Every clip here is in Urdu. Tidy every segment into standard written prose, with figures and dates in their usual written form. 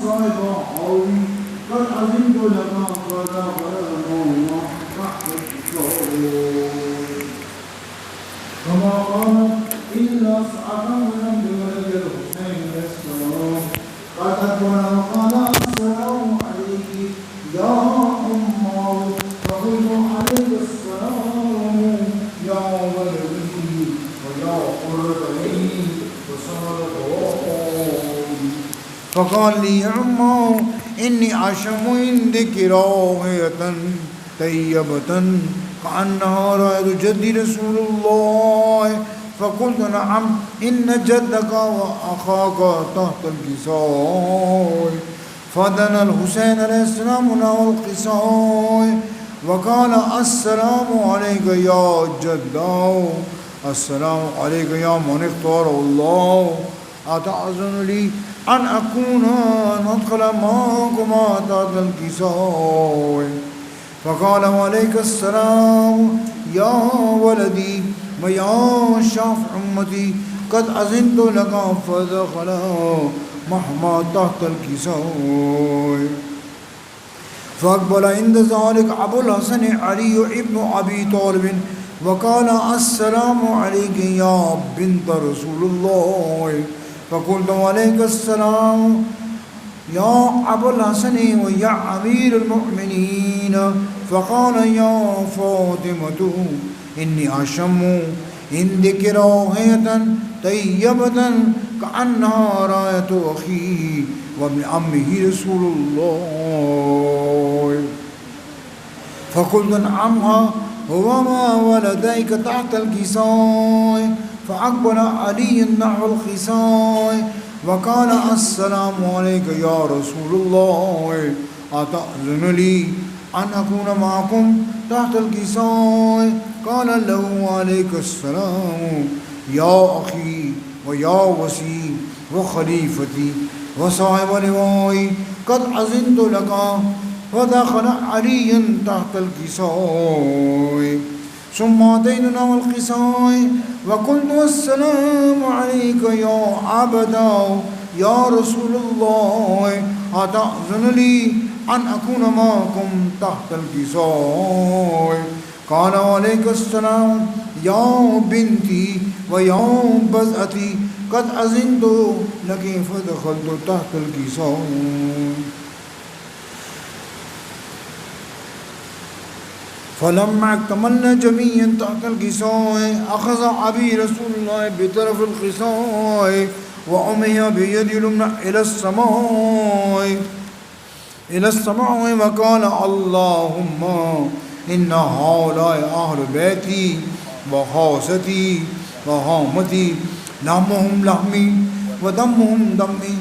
صاحب عوي قد عزمت لك فدخل الموت تحت الكساء فما قامت إلا أعلم بولد الحسين عليه السلام قد أكبر وقال السلام عليك يا أمه فقلت عليك السلام يا ولدي ويا قرة عيني وصارت روحي فقال لي يا أمه إني أشم عندك راحة طيبة كأنها رائحة جدي رسول الله فقلت نعم إن جدك وأخاك تحت الكساء فدنا الحسين عليه السلام نحو الكساء وقال السلام عليك يا جدا السلام عليك يا من اختار الله أتأذن لي أن أكون ندخل معكما تحت الكساء فقال وعليك السلام يا ولدي ويا شافع أمتي قد أذنت لك فدخل معهما تحت الكساء فأقبل عند ذلك أبو الحسن علي ابن أبي طالب وقال السلام عليك يا بنت رسول الله فقلت وعليك السلام يا أبو الحسن ويا أمير المؤمنين فقال يا فاطمة إني أشم عندك راحة طيبة كأنها راية أخي وابن عمه رسول الله فقلت نعم وما ولديك تحت الكساء فأقبل علي نحو الكساء وقال السلام عليك يا رسول الله أتأذن لي أن أكون معكم تحت الكساء قال له عليك السلام يا أخي ويا وسي وخليفتي وصاحب لوائي قد أذنت لك فدخل علي تحت الكساء ثم أتينا والكساء وقلت السلام عليك يا عبدا يا رسول الله أتأذن لي أن أكون معكم تحت الكساء قال وعليك السلام يا بنتي ويا بزأتي قد أذنت لك فدخلت تحت الكساء فلما اكتملنا جميعا تحت الكساء أخذ أبي رسول الله بطرف الكساء وأمي بيد اليمنى إلى السماء وقال اللهم إن هؤلاء أهل بيتي وخاصتي وهامتي لحمهم لحمي ودمهم دمي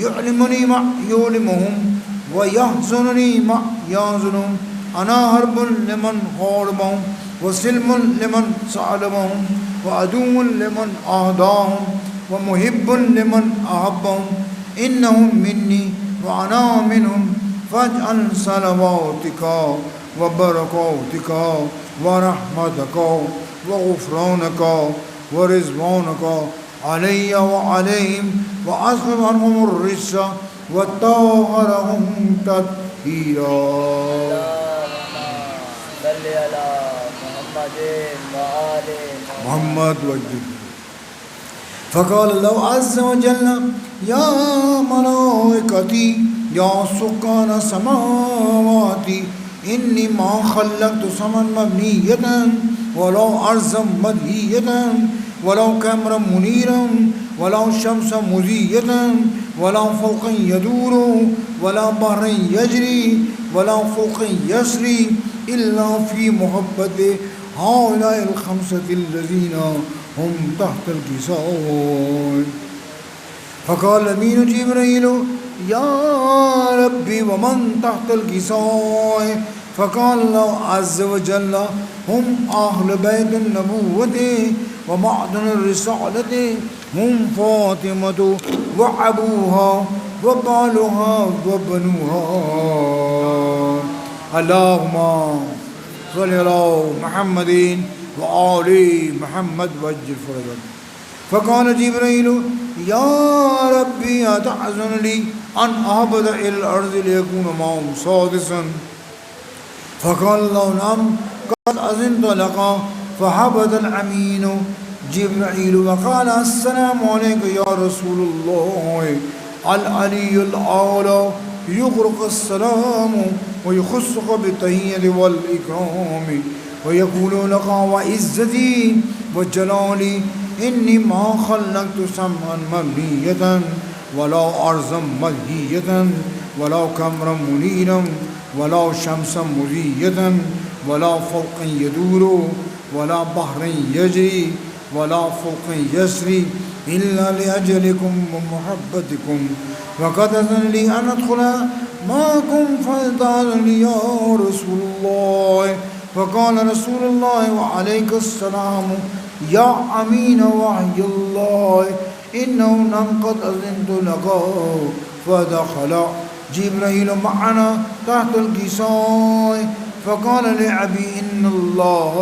يعلمني ما يعلمهم ويحزنني ما يحزنهم أنا حرب لمن حاربهم وسلم لمن سالمهم وعدو لمن أعداهم ومحب لمن أحبهم إنهم مني وأنا منهم فاجعل صلواتك وبركاتك ورحمتك وغفرانك ورضوانك علي وعليهم وأصرف عنهم الرجس وطهرهم تطهيرا صل على محمد وآل محمد وجل فقال الله عز وجل يا ملائكتي يا سكان السماوات إني ما خلقت سما مبنية ولو أرضا مدهية ولو قمرا منيرا ولو شمسا مضية ولو فوقا يدور ولا بحرا يجري ولا فوقا يسري إلا في محبة هؤلاء الخمسة الذين هم تحت الكساء فقال أمين جبريل يا ربي ومن تحت الكساء فقال الله عز وجل هم أهل بيت النبوة ومعدن الرسالة هم فاطمة وأبوها وبالها وبنوها اللهم صل على محمد وآل محمد وجل فرجهم فقال جبريل يا ربي أتحزن لي أن أهبط إلى الأرض ليكون معهم سادسا؟ فقال الله نعم قد أذنت لك. فهبط الأمين جبريل وقال السلام عليك يا رسول الله. العلي الأعلى يغرق السلام ويخصك بالتحية والإكرام ويقول لك وعزتي وجلالي إني ما خلقت سمعا مبنية ولا أرضا ملهية ولا قمرا منيرا ولا شمسا مضية ولا فوقا يدور ولا بحرا يجري ولا فوقا يسري إلا لأجلكم ومحبتكم. وقد أذن لي أن أدخل معكم فأذن لي يا رسول الله. فقال رسول الله وعليك السلام يا أمين وحي الله إنه قد أذنت لك. فدخل جبريل معنا تحت الكساء فقال لأبي إن الله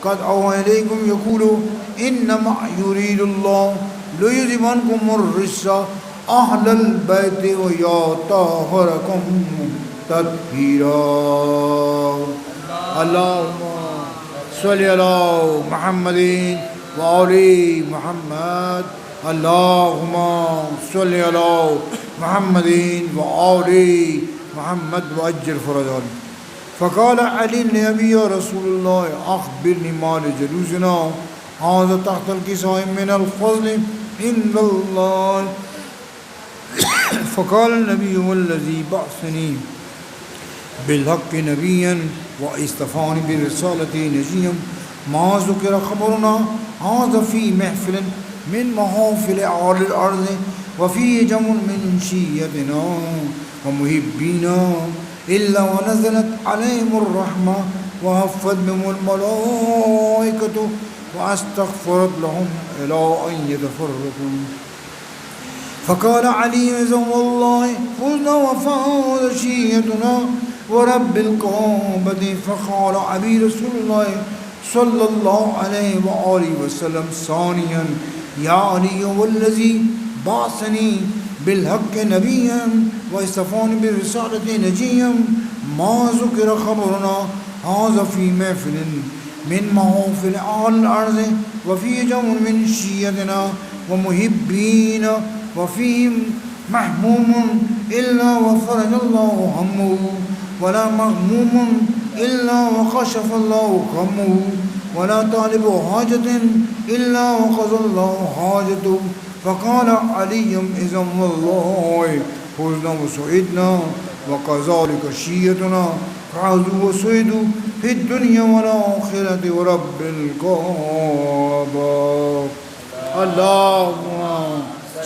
قد أوحى إليكم يقول إنما يريد الله ليذهب عنكم الرجس أهل البيت ويطهركم تطهيرا. اللهم صل على محمد وآل محمد. اللهم صل على محمد وآل محمد وأجل فرجهم. فقال علي لأبي يا رسول الله أخبرني ما لجلوسنا هذا تحت الكساء من الفضل عند الله. فقال النبي والذي بعثني بالحق نبيا واصطفاني بالرسالة نجيا ما ذكر خبرنا هذا في محفل من محافل أهل الأرض وفيه جمع من شيتنا ومحبينا إلا ونزلت عليهم الرحمة وهفت بهم الملائكة واستغفرت لهم إلى أن يتفرقوا. فقال علي والله فزنا وفاز شيتنا ورب الكعبة. فقال أبي رسول الله صلى الله عليه وآله وسلم ثانيا يا علي والذي بعثني بالحق نبيا واصطفاني بالرسالة نجيا ما ذكر خبرنا هذا في محفل من محافل أهل الأرض وفي جمع من شيتنا ومحبين وفيهم محموم إلا وفرج الله همه ولا مغموم إلا وكشف الله غمه ولا طالب حاجة إلا وقضى الله حاجته. فقال علي إذا والله فزنا وسعدنا وكذلك شيتنا فعزوا وسعدوا في الدنيا والآخرة ورب الكعبة. اللهم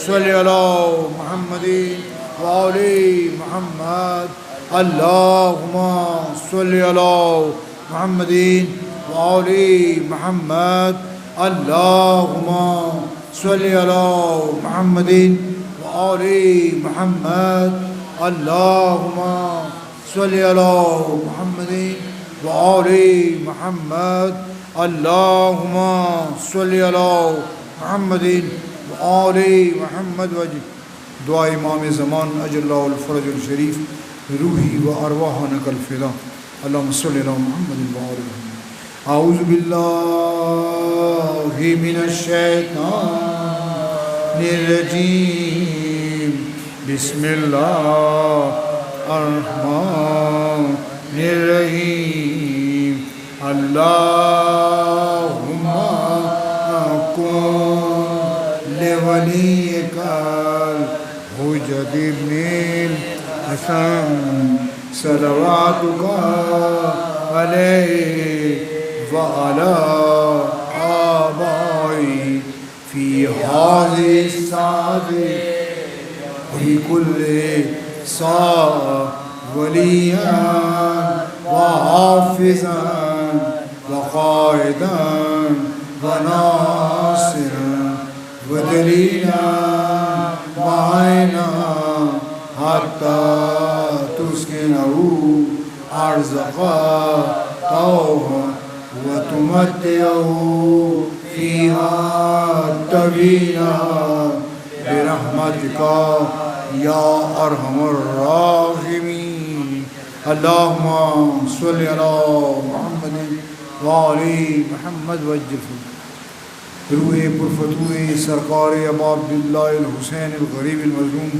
صل على محمد وآل محمد. اللهم صل على محمد وآل محمد. اللهم صل على محمد وآل محمد. اللهم صل على محمد وآل محمد. اللهم صل على محمد وآل محمد. وجه دعاء امام زمان اجل اللہ الفرج الشریف روحی و ارواحنا کالفدا. اللهم صل على محمد وآل محمد. اعوذ باللہ من الشیطان الرجیم. بسم اللہ الرحمن الرحیم. اللہم کن لولیک الحجۃ ابن الحسن صلواتک علیہ وعلى آبائي في هذه الساعة وفي كل ساعة وليا وحافظا وقائدا وناصرا ودليلا وعينا حتى تسكنه أرزقا طوها وتمتعه فيها تبينا برحمتك يا أرحم الراحمين. اللهم صل على محمد وعلى محمد وجل روح پرفتوح سرکار ابا عبداللہ الحسین الغریب المظلوم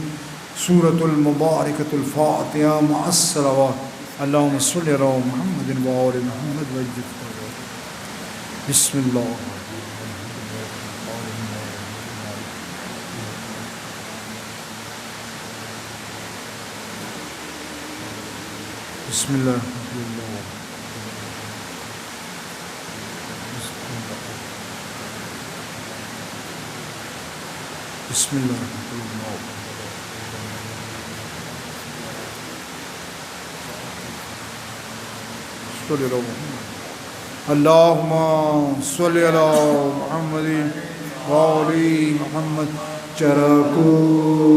سورة المبارکۃ الفاتحہ مع الصلوات. اللهم صل على محمد وعلى محمد وجل. بسم اللہ. بسم اللہ. بسم اللہ. اللہم صلی علی محمد وعلی محمد. چرکوشتی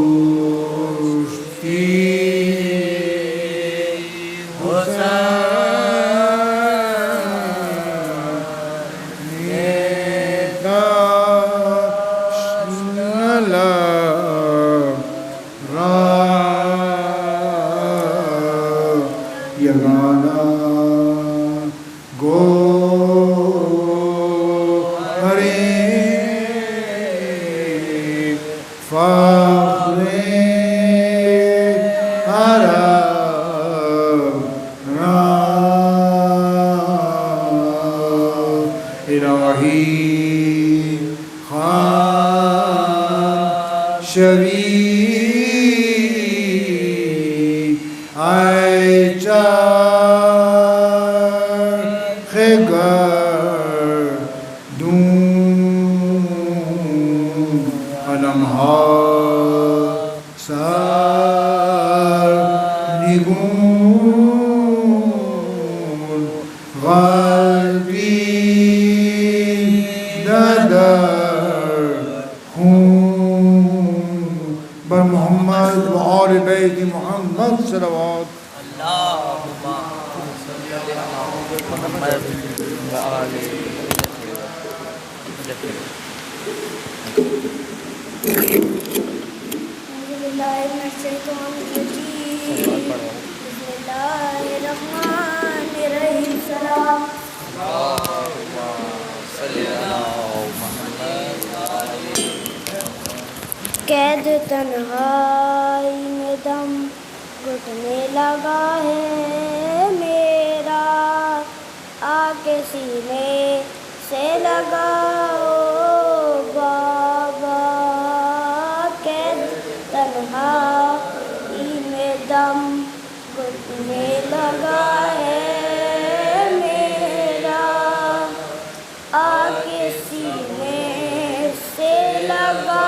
قید تنہائی میں دم گھٹنے لگا ہے میرا، آ کے سینے سے لگاؤ بابا. قید تنہائی میں دم گھٹنے لگا ہے میرا، آ کے سینے سے لگاؤ.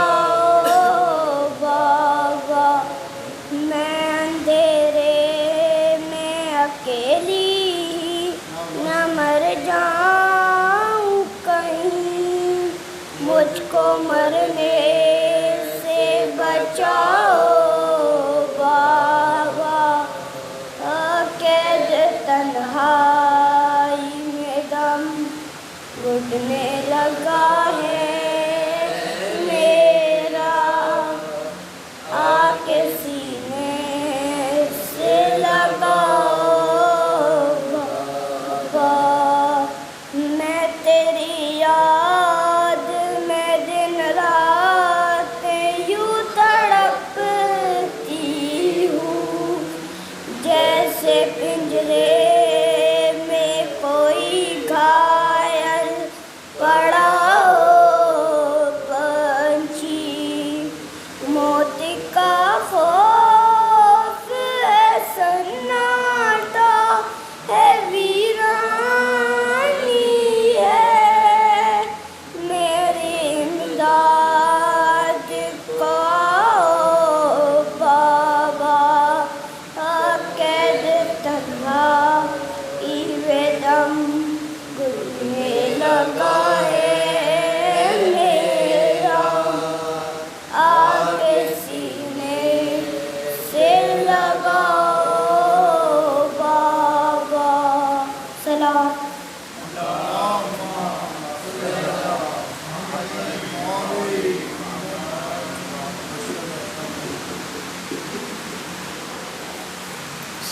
مجھ کو مرنے سے بچاؤ بابا. قید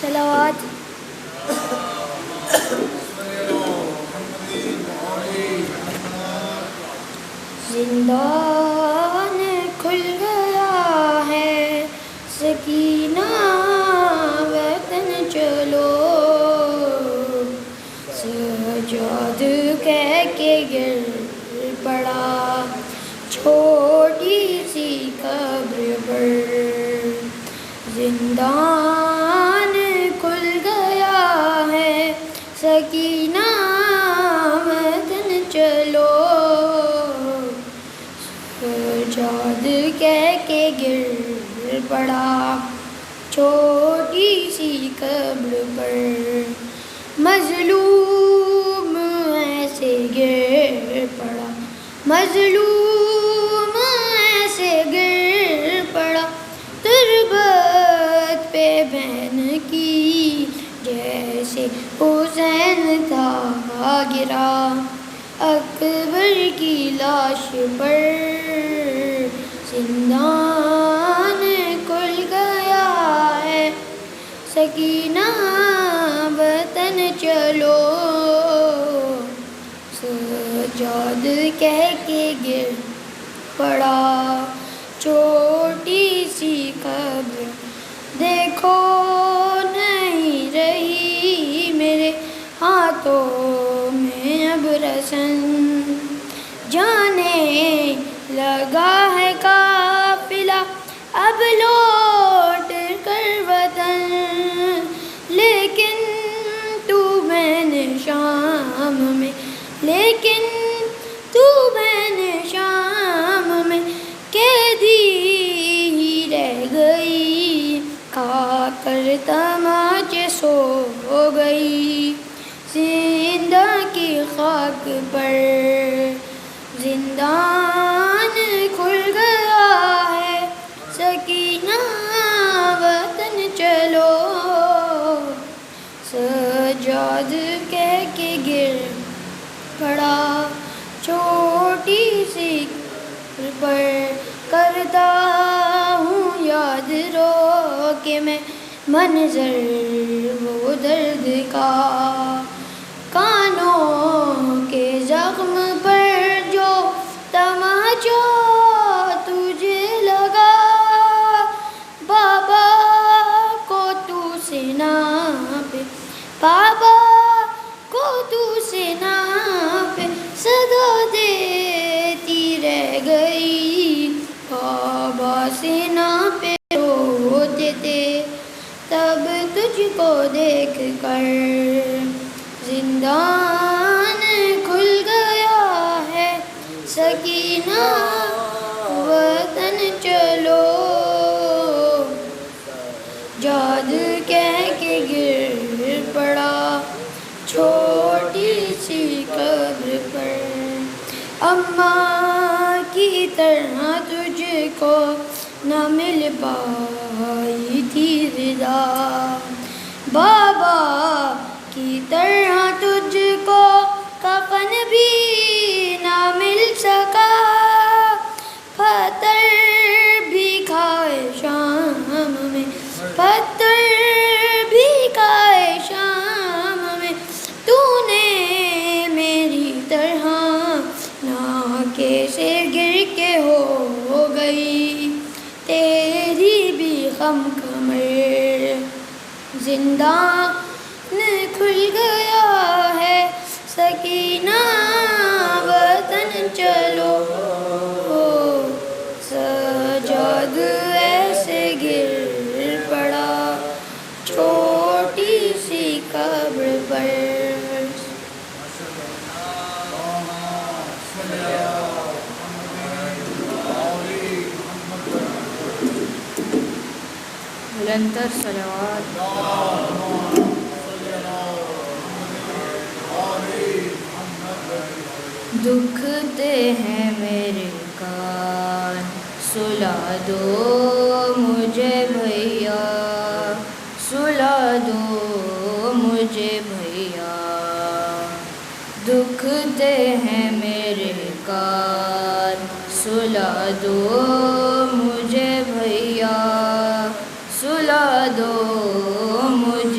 صلوات زندان کھل گیا ہے سکینہ وطن چلو سجاد کہہ کے گر پڑا چھوٹی سی قبر پر زندان کھل گیا ہے سکینہ وطن چلو سجاد کہہ کے گر پڑا چھوٹی سی قبر پر مظلوم ایسے گر پڑا مظلوم ایسے گر پڑا تربت پہ بہن کی جیسے حسین تھا گرا اکبر کی لاش پر زندان کھل گیا ہے سکینہ وطن چلو سجاد کہہ کے گر پڑا چھوٹی سی قبر دیکھو نہیں رہی میرے ہاتھوں میں اب رسن جانے لگا ہے قافلہ اب لوٹ کر وطن لیکن تو بین شام میں لیکن تو بین شام میں قیدی ہی رہ گئی کھا کر تماچے سو گئی زندہ کی خاک پر زندان کھل گیا ہے سکینہ وطن چلو سجاد کہہ کے گر پڑا چھوٹی سی پر کرتا ہوں یاد رو کے میں منظر وہ درد کا کانوں کے زخم پر جو تماچا تجھے لگا بابا کو تو سینا پہ بابا کو تو سینا پہ صدا دیتی رہ گئی بابا سینا پہ روتے تھے تب تجھ کو دیکھ کر زندان کھل گیا ہے سکینہ وطن چلو جاد کہہ کے گر پڑا چھوٹی سی قبر پر اماں کی طرح تجھ کو نہ مل پائی تھی رضا بابا کی طرح تجھ کو کفن بھی نہ مل سکا پتھر بھی کھائے شام میں پتھر بھی کھائے شام میں تو نے میری طرح ناکے سے گر کے ہو گئی تیری بھی غم کمر زندان کھل گیا ہے سکینہ وطن چلو سجاد ایسے گر پڑا چھوٹی سی قبر پر بلندتر صلوات دکھتے ہیں میرے کان سلا دو مجھے بھیا سلا دو مجھے بھیا دکھتے ہیں میرے کان سلا دو مجھے بھیا سلا دو مجھے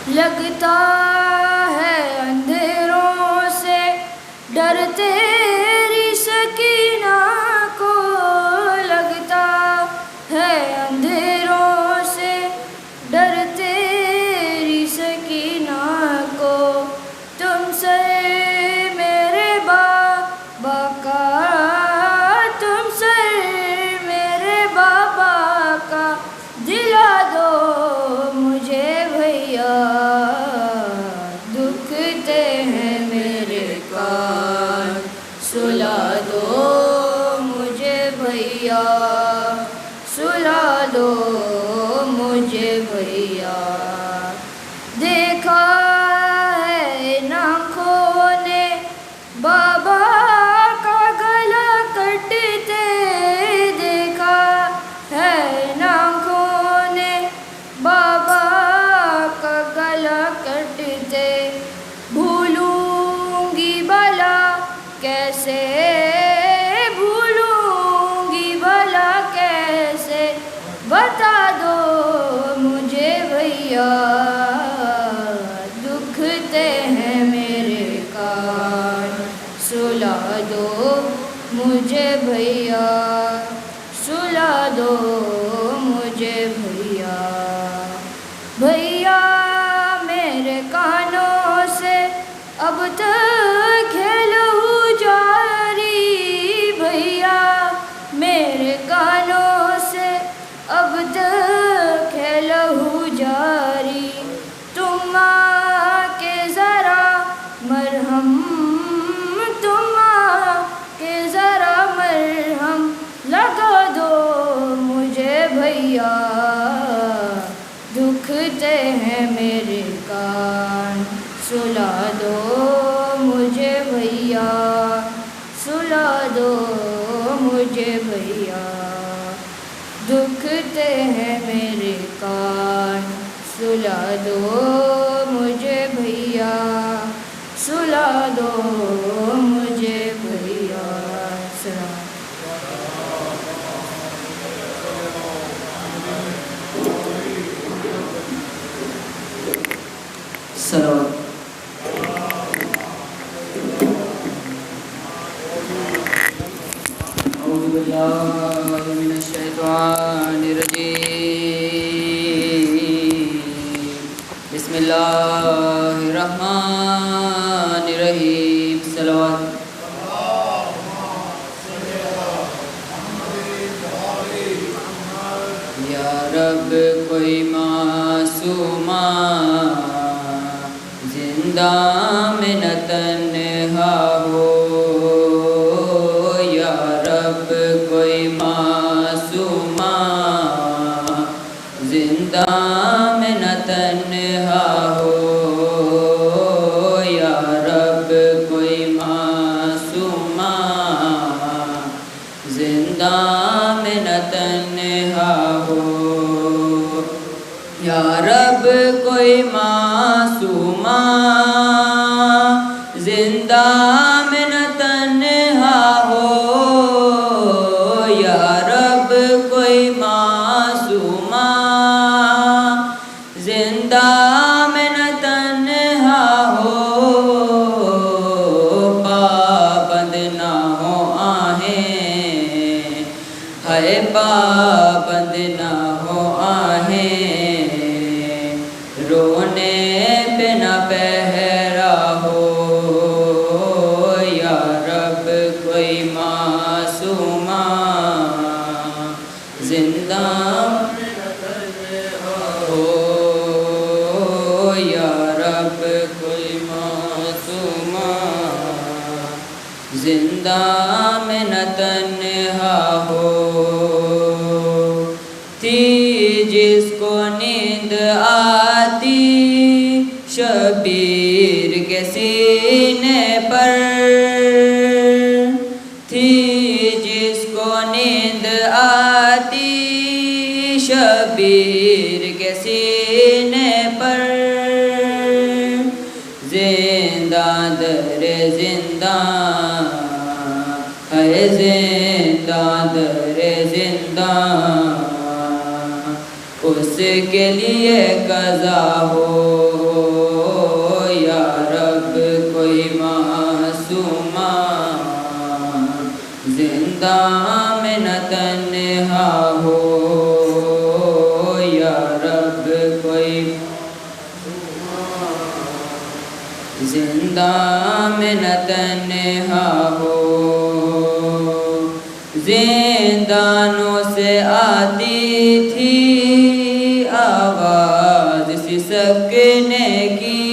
لگتا ہے اندھیروں سے ڈر تیری سکینہ کو، لگتا ہے اندھیروں سے ڈر تیری سکینہ کو، تم سے میرے بابا کا، تم سے میرے بابا کا دلا دو مجھے بھیا، دکھتے ہیں میرے کان سلا دو مجھے بھیا، سلا دو مجھے بھیا، دیکھا ہے آنکھوں نے بابا کا گلا کٹتے، دیکھا ہے آنکھوں نے بابا کا گلا کٹتے، بھولوں گی بھلا کیسے، بھولوں گی بھلا کیسے، بتا دو مجھے بھیا، دکھتے ہیں میرے کان سلا دو مجھے بھیا، سلا دو مجھے بھیا، بھیا میرے کانوں سے اب تک ہے لہو جاری، بھیا میرے کانوں سے اب تک ہے لہو جاری، تم آ کے ذرا مرہم، تم آ کے ذرا مرہم لگا دو مجھے بھیا، دکھتے ہیں میرے کان سلا دو مجھے بھیا، سلا دو مجھے بھیا، دکھتے ہیں میرے کان سلا دو مجھے بھیا، سلا دو مجھے بھیا، سلام۔ صلوات۔ اعوذ باللہ من الشیطان الرجیم، بسم اللہ الرحمن الرحیم، صلوات۔ یا رب کوئی معصومہ زندہ میں نہ تنہا ہو، یا رب کوئی معصومہ زندہ میں نہ تنہا ہو، یا رب کوئی معصومہ زندہ میں نہ تنہا ہو، یا رب کوئی معصومہ زندہ میں نہ تنہا ہو، یا رب کوئی معصومہ زندہ میں نہ تنہا ہو، پابند نہ ہو آہیں، ہے پابند نہ ہو آہیں، رونے پہ نہ پہرا ہو، یا رب کوئی معصومہ زندہ ہو، یا رب کوئی معصومہ زندہ میں نہ تنہا ہو، تھی جس کو نیند آتی شبیر کے سینے پر، تھی جس کو نیند آتی شبیر کے سینے پر، زندہ در زندہ ہے، زندہ در زندہ اس کے لیے قضا ہو، زندہ میں نہ تنہا ہو، زندانوں سے آتی تھی آواز سسکنے کی،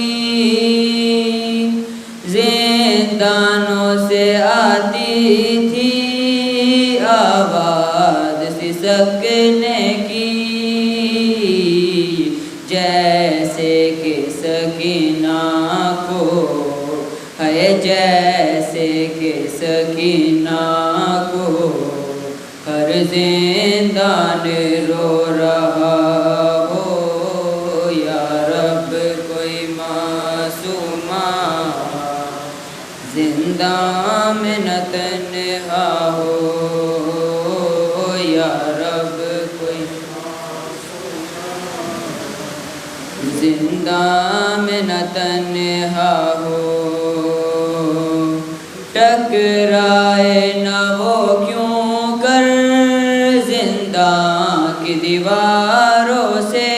زندانوں سے آتی تھی آواز سسکنے کی، جیسے کہ سکینہ کو ہے، جیسے کہ سکینہ کو ہر زندان رو رہا ہو، یا رب کوئی معصومہ زندہ میں نہ تنہا ہو، یا رب کوئی زندہ میں نہ تنہا ہو، ٹکرائے نہ وہ کیوں کر زنداں کی دیواروں سے،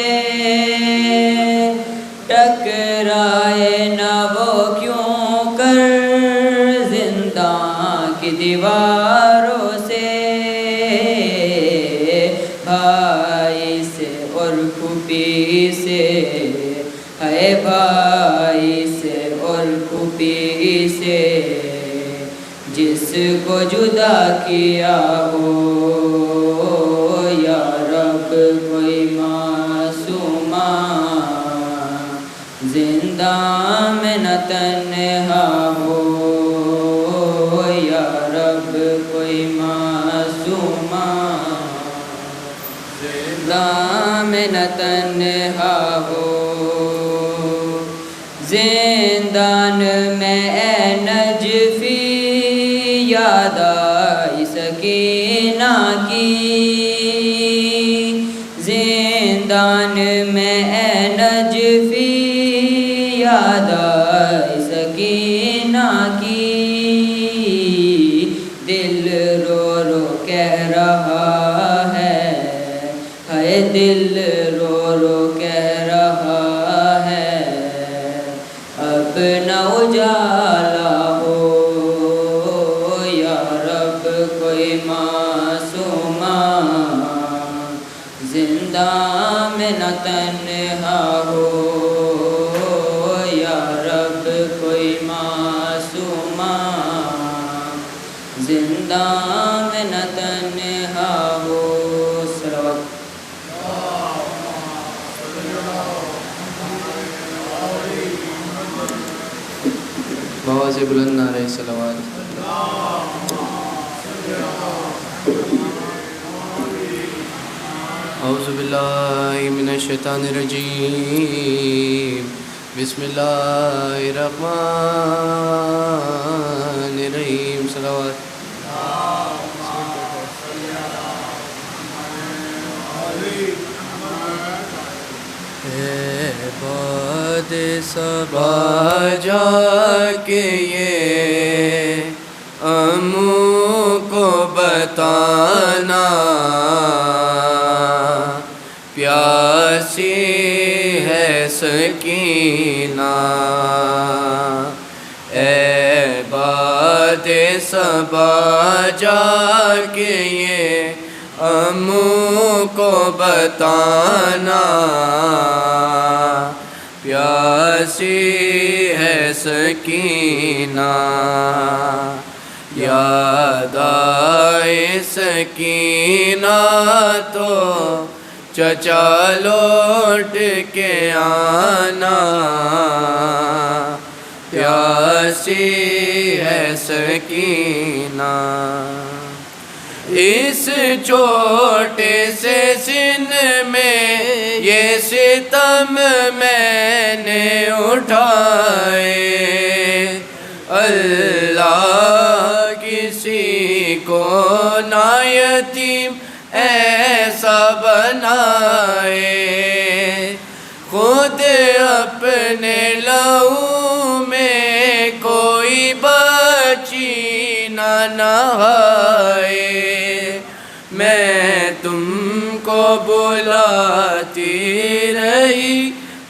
ٹکرائے نہ وہ کیوں کر زنداں کی دیواروں سے، بھائی سے اور پھوپھی سے ہے، بھائی سے اور پھوپھی سے جس کو جدا کیا ہو، یا رب کوئی معصومہ زندہ میں نہ تنہا ہو، یا رب کوئی معصومہ زندہ میں نہ تنہا ہو، زندان میں اے نجفی یاد آئی سکینہ کی، زندان میں اے نجفی یاد آئی سکینہ کی، دل رو رو کہہ رہا ہے، دل رو رو کہہ رہا ہے، اب نہ اجالا ہو، یا رب کوئی معصومہ زندہ میں نہ تنہا ہو، یا رب کوئی معصومہ زندہ میں نہ تنہا ہو۔ صلوات بہت سے بلند نعرہ صلوات۔ اعوذ باللہ من الشیطان الرجیم، بسم اللہ الرحمن الرحیم، صلوات۔ بعد صبا جا کے یہ امو کو بتانا، پیاسی ہے سکینہ، اے بعد صبا جا کے یہ امو کو بتانا، پیاسی ہے سکینہ، یاد آئے سکینہ تو چچا لوٹ کے آنا، پیاسی ہے سکینہ، اس چھوٹے سے سن میں یہ ستم میں نے اٹھائے، اللہ کسی کو نہ یتیم ایسا بنائے، خود اپنے لہو میں کوئی بچی نہ نہائے، میں تم کو بلاتی رہی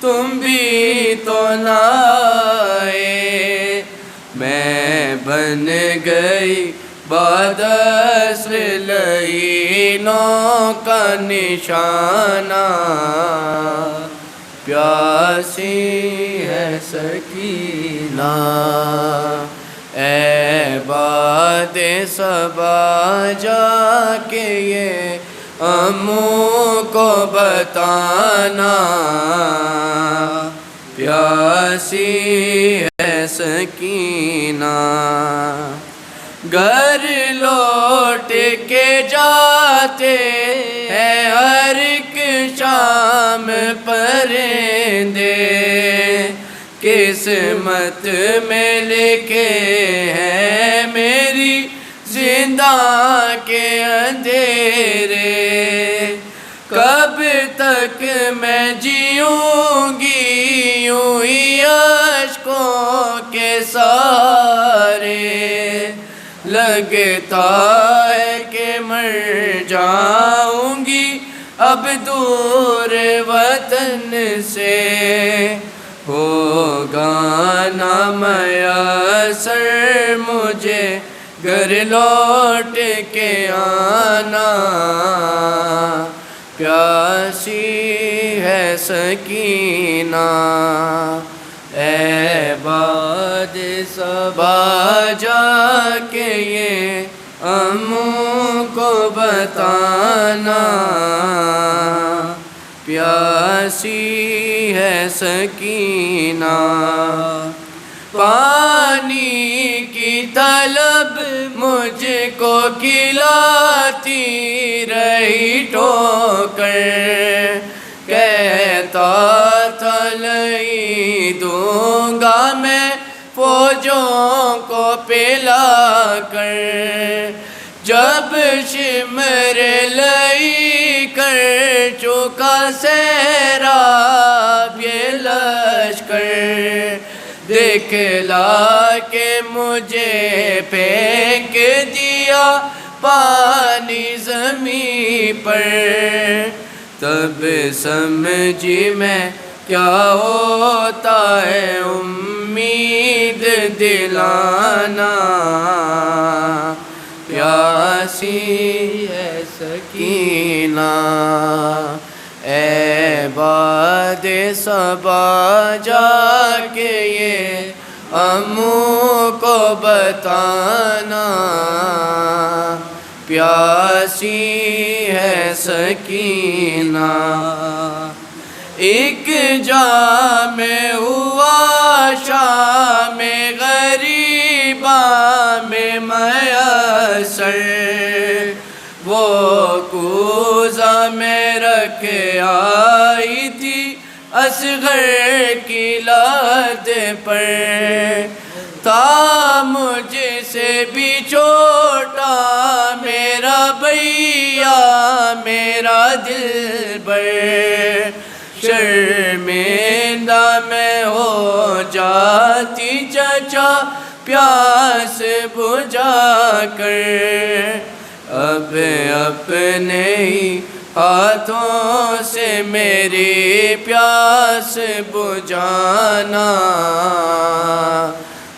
تم بھی تو نہ آئے، میں بن گئی بادشر لعینوں کا نشانہ، پیاسی ہے سکینہ، اے باد صبا جا کے یہ اموں کو بتانا، پیاسی ہے سکینہ، گھر لوٹ کے جاتے ہیں ہر ایک شام پرندے، قسمت میں لکھے ہیں میری زندہ کے اندھیرے، کب تک میں جیوں گی یوں ہی اشکوں کے سارے، لگتا ہے کہ مر جاؤں گی اب دور وطن سے، ہوگا نہ میسر مجھے گھر لوٹ کے آنا، پیاسی ہے سکینہ، اے باد صبا جا کے یہ اموں کو بتانا، پیاسی ہے سکینہ، پانی کی طلب مجھ کو کھلاتی رہی ٹھوکر، کہتا تھا نہیں دوں گا میں فوجوں کو پلا کر، جب شمر لئی کر چکا سیراب یہ لشکر، دکھلا کے مجھے پھینک دیا پانی زمین پر، تب سمجھی میں کیا ہوتا ہے امید دلانا، پیاسی ہے سکینہ، اے باد صبا جا کے یہ اموں کو بتانا، پیاسی ہے سکینہ، ایک جام ہوا شام غریباں میں میسر، وہ کوزہ میں رکھ آئی تھی اصغر کی لاد پر، تھا مجھ سے بھی چھوٹا میرا بھیا میرا دلبر، شرمندہ میں ہو جاتی چچا پیاس بجھا کر، اب اپنے ہی ہاتھوں سے میری پیاس بجھانا،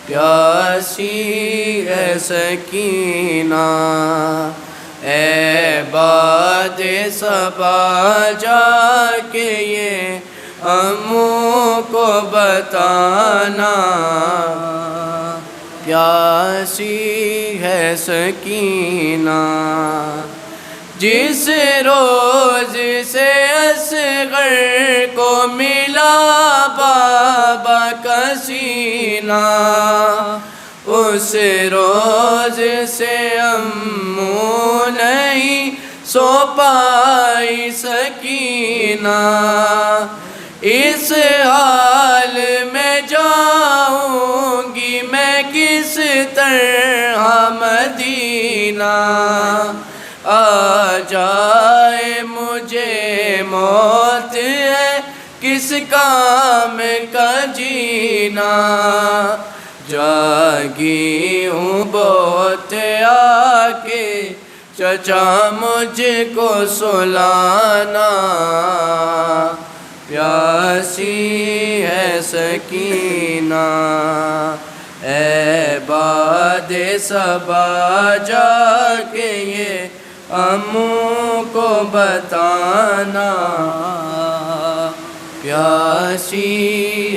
پیاسی ہے سکینہ، اے باد صبا جا کے یہ اموں کو بتانا، پیاسی ہے سکینہ، جس روز سے اصغر کو ملا بابا کا سینہ، اس روز سے اموں نہیں سو پائی سکینہ، اس حال میں جاؤں گی میں کس طرح مدینہ، آ جائے مجھے موت ہے کس کام کا جینا، جاگی ہوں بہت آ کے چچا مجھ کو سلانا، پیاسی ہے سکینہ، اے باد صبا جا کے یہ اموں کو بتانا، پیاسی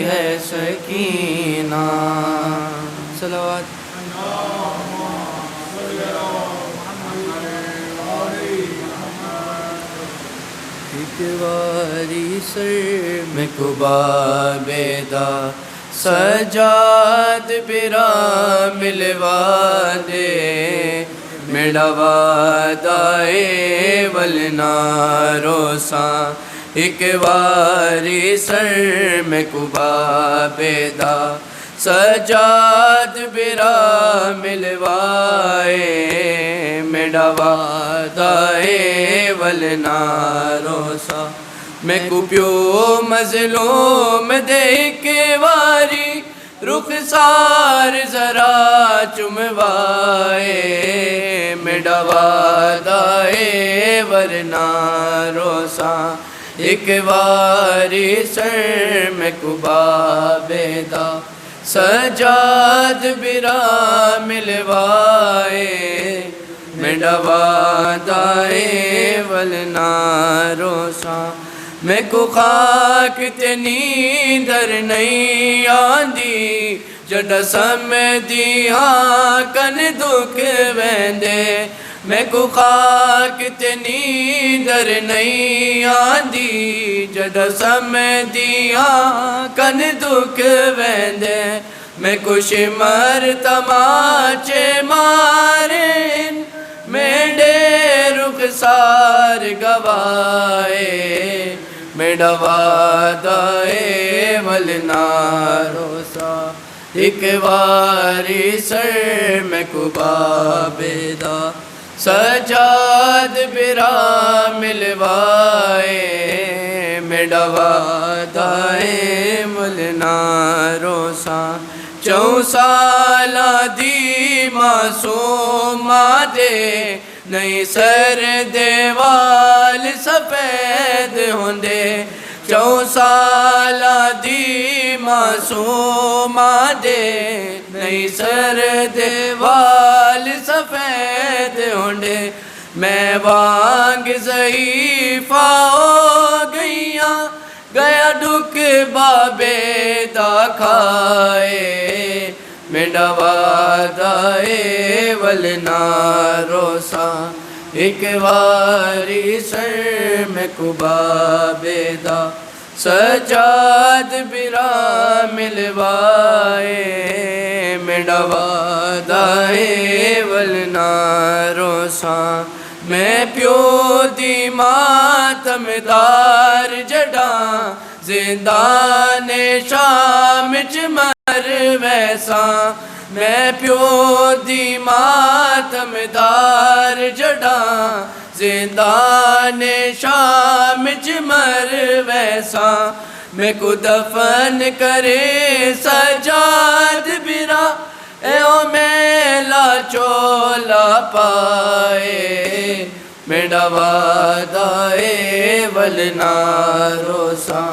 ہے سکینہ۔ صلوات۔ ایک باری سر میں قبا بیدا سجاد برا ملوا دے، میرا وعدہ ولنا روساں۔ ایک باری سر میں قبا بیدا سجاد برا ملوائے، میرا وعدہ ولنا روسا۔ میں کو پیو مظلوم دیکھ واری رخسار ذرا چموائے، میرا وعدہ ورنہ روسا۔ ایک باری سر میں قبا بیدا سجاد برا ملوائے، میرا وعدہ ولنا روسا۔ میں کو خاک تے نیندر نہیں آندی، جڑا سمدیاں کن دکھ ویندے۔ میں کو خاک تے نیندر نہیں آندی، جڑا سمدیاں کن دکھ ویندے۔ میں کو شمر تماچے مارن، میرے رخسار گوائے، میرا وعدہ ولنا روسا۔ ایک باری سر میں قبا بیدا سجاد برا ملوائے، میرا وعدہ ولنا روسا۔ 4 سالہ دی معصومہ دے نہیں سر دیوال سفید ہوندے، 4 سالہ دی معصومہ دے نہیں سر دیوال سفید ہوندے۔ میں وانگ ضعیفہ ہو گئیاں، گیا ڈک بابے دا کھائے، میرا وعدہ ولنا روسا۔ ایک باری سر میں قبا بیدا سجاد برا ملوائے، میرا وعدہ ولنا روسا۔ میں پیو دی ماتم دار جڑاں، زندان شام چ مر ویساں۔ میں پیو دی ماتم دار جڑاں، زندان شام چ مر ویساں۔ میں کو دفن کرے سجاد برا، اے او میلا چولا پائے، میرا وعدہ ولنا روسا۔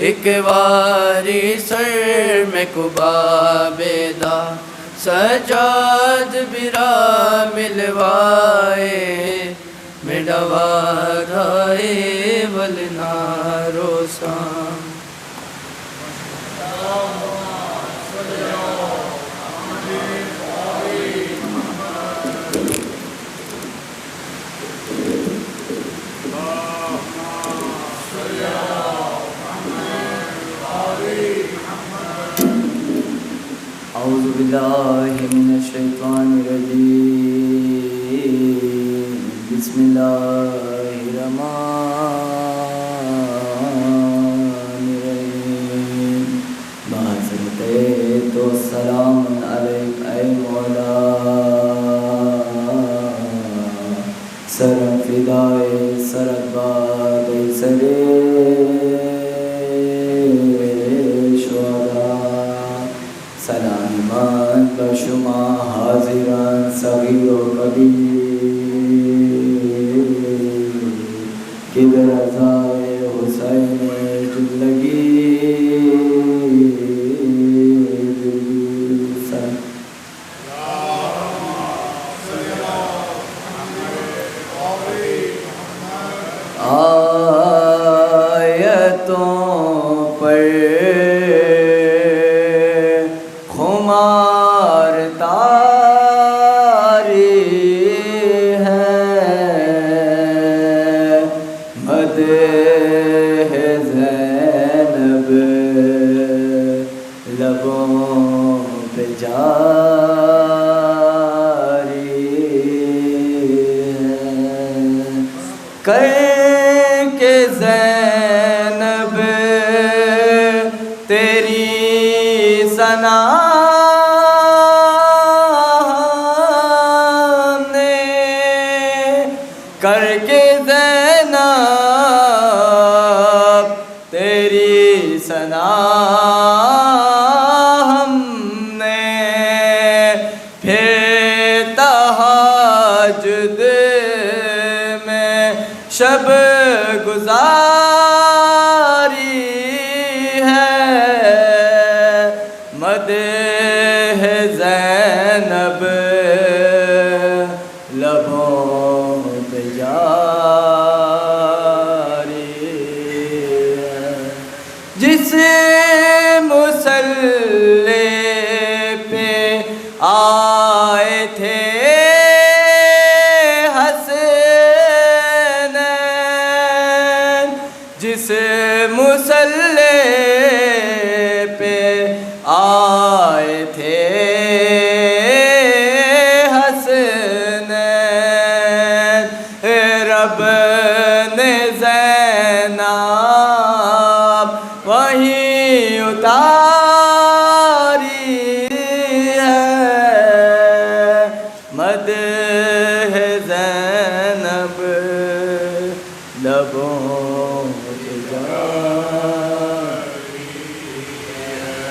ایک باری سر میں قبا بیدا سجاد برا ملوائے، میرا وعدہ ولنا روسا۔ اعوذ باللہ من الشیطان الرجیم، بسم اللہ الرحمن الرحیم۔ بحضرت تو سلام علیک اے مولا، سرم فدائے سرت باد سرے بشما حاضران صغیر و کبیر، کر کے زینب تیری ثنا نے کر کے زینب تیری ثنا ہم نے پھر تہجد میں شب گزاری ہے مدح زینب لبوں پہ جاری ہے جس مصلی پہ آئے تھے جس مصلی پہ آئے تھے حسنین رب نے زینب وہیں اتاری ہے مدح زینب لبوں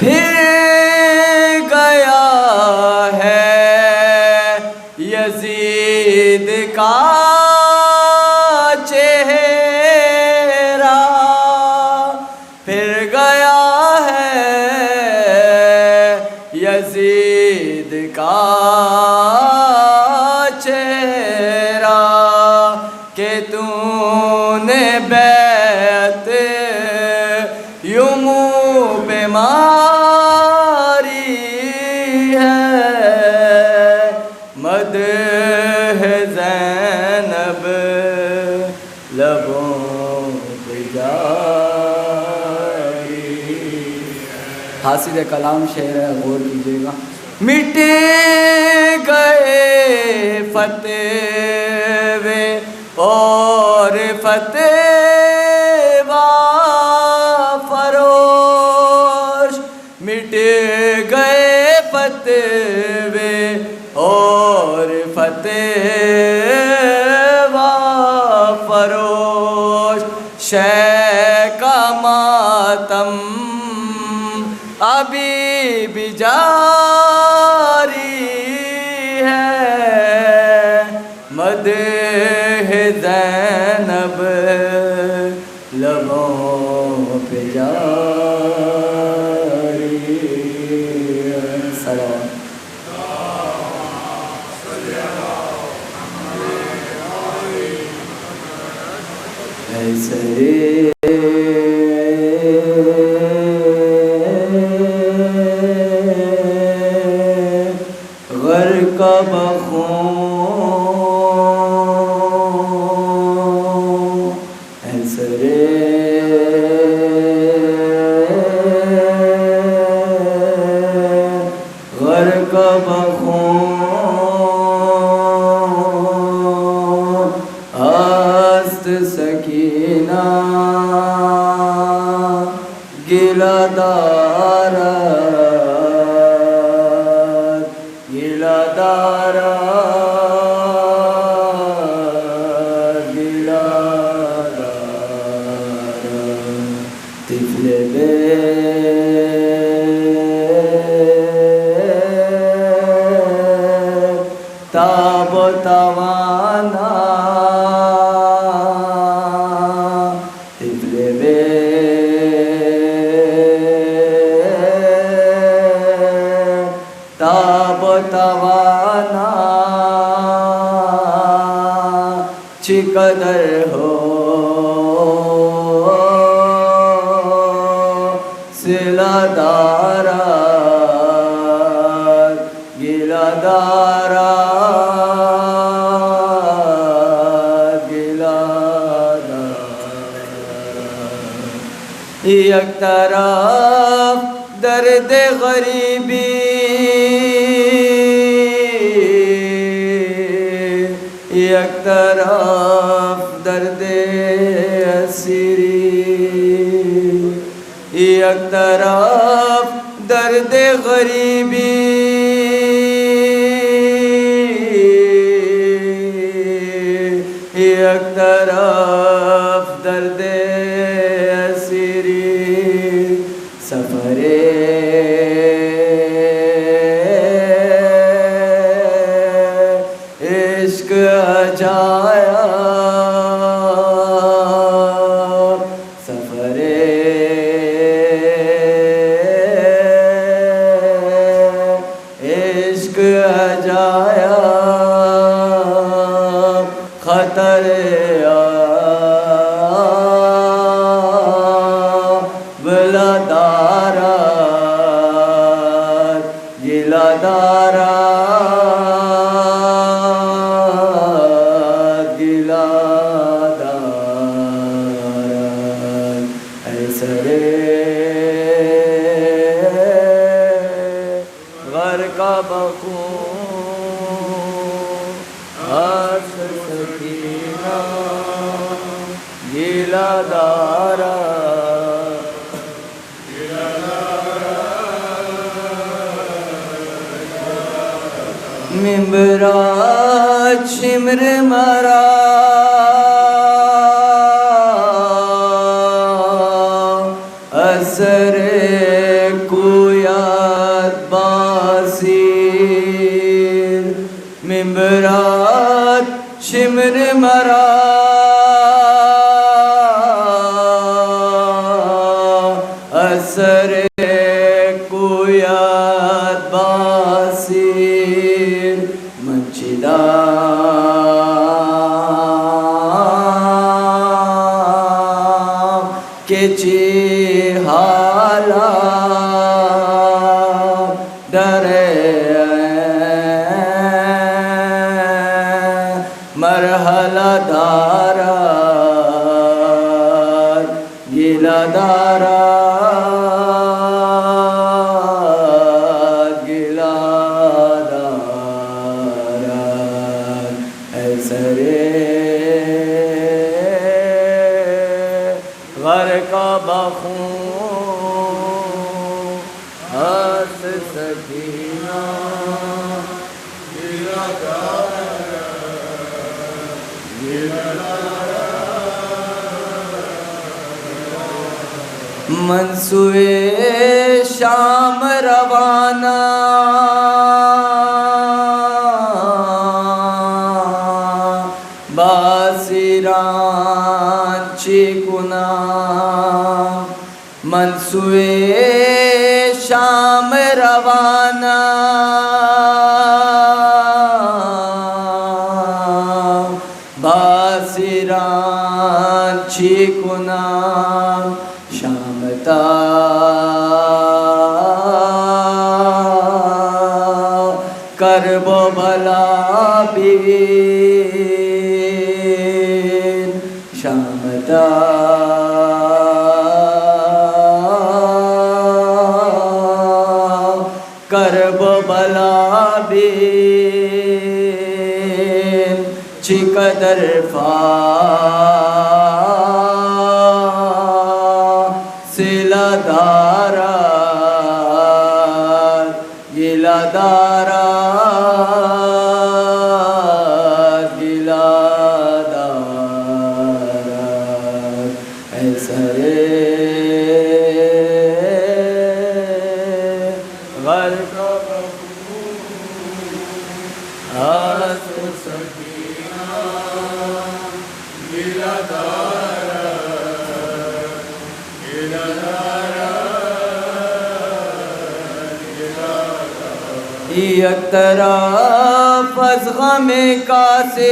پھر گیا ہے یزید کا چہرہ پھر گیا ہے یزید کا چہرہ کہ تو نے بیعت یوں منہ پہ ماری ہے مدح زینب لبوں پہ جاری حاسد کلام شعر ہے غور کیجیے گا مٹ گئے فتوے اور فتویٰ فروش مٹ گئے فتوے اور فتویٰ فروش شیخ کا ماتم ابھی بھی جاری ہے مدح زینب لبوں پہ جاری سلام ایسے غرق بخون غرق بخون است سکینہ گلہ دارد گلہ دارد گلہ دارد طفل بے تاب و توانا طفل بے تاب و توانا چقدر ہو صلہ دارد گلہ دارد گلہ دارد یک طرف درد غریبی طرف درد اسیری، یک طرف درد غریبی، یک طرف درد اسیری، سفر عشق جایا، سفر عشق جایا، خطر بلا دارات گلا دارات گلا دارات، اے سرے غرقہ بخون ہس سکینہ گلا دارات، ممبرات شمر مرا اثر کویت باسیر، ممبرات شمر مرا اثر کویت باسیر، منچدا کہ چی حالا در مرحلہ دارات گلا دارات گلا دارات، اے سرے غرقہ بخون ہس سکینہ گلا دارات گلا دارات، منصوبے شام روانہ باسیران چیکنا، منصوبے شام روانہ باسیران چیکنا، شام تا کرب و بلا بین، شام تا کرب و بلا بین، چقدر فاصلہ دارات گلا دارات گلا دارات، اے سرے غرقہ ہس سکینہ گلا دارات گلا دارات گلا دارات، یک طرف از غم قاسم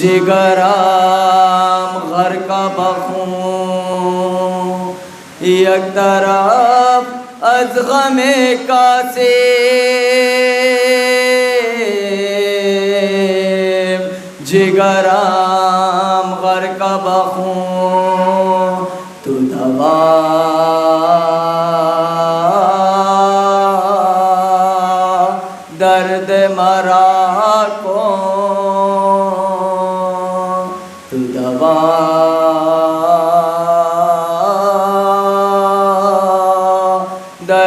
جگرام غرقہ بخون، یک طرف از غم قاسم جگرام غرقہ بخون، تو دوا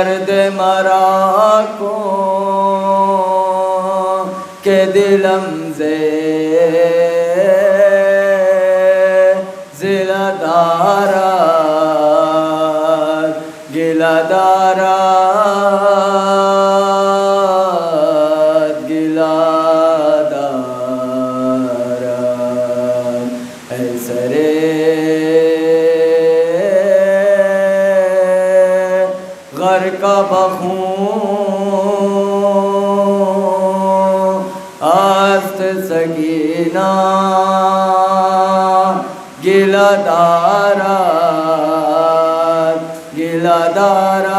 درد مرا کو کہ دلم ضلع دارات گلہ دارات گلہ دارات اے سرے غر کا بخون آست سکینہ گلہ دارات گلہ دارات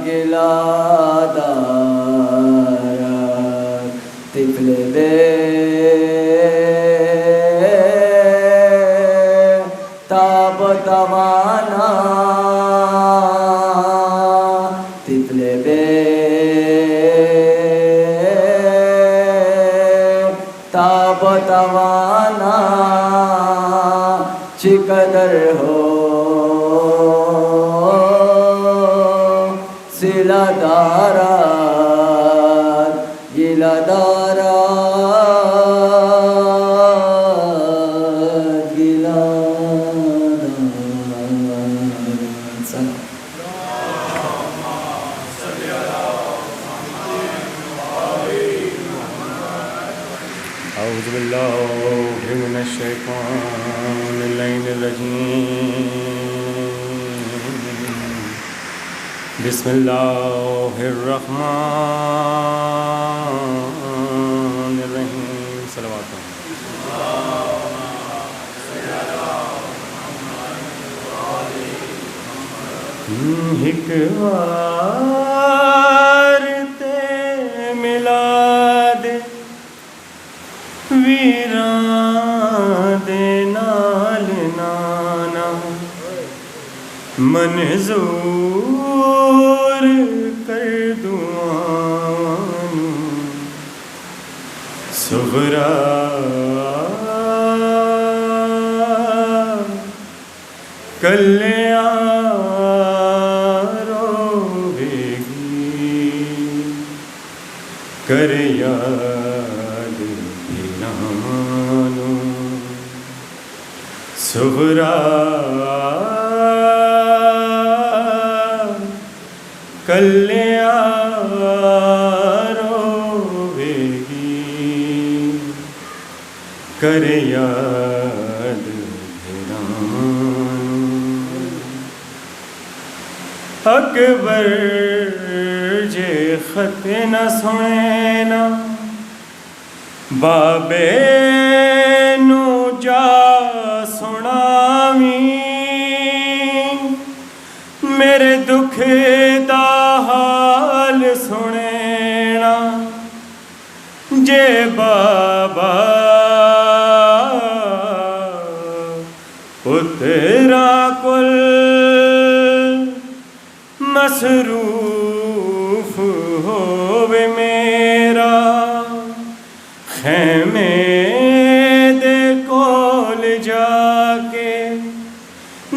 گلہ دارات طفل بے تاب توانا طفل بے تاب توانا چقدر ہو صلہ دارات گلہ دارات گلہ دارات اعوذ باللہ من الشیطان اللعین الرجیم بسم اللہ الرحمن الرحیم صلوات ایک وار تے ملاد ویران دے نال نانا منظور کر دعان صغرا کلیاں روے گی کر یاد بینانو صغرا کلیاں روے گی کر یاد اکبر جے خط نہ سنے نا بابے نو جا سناویں میرے دکھ دا حال سنے نا جے بابا پترا کل مصروف ہووے میرا خیمے دے کول جا کے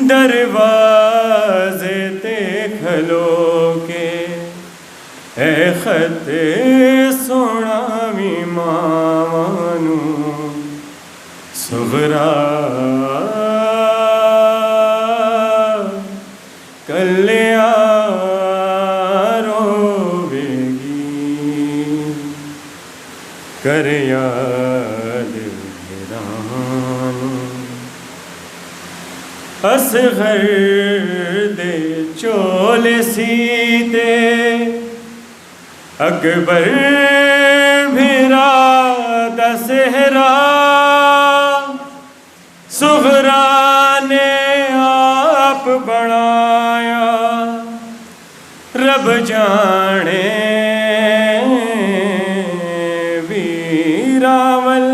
دروازے تے کھلو کے اے خط سناویں مانو صغرا کلیاں کر یاد حیران اصغر دے چولے سیتے اکبر بھیرا دا صحرا صغرا نے آپ بنایا رب جانے راول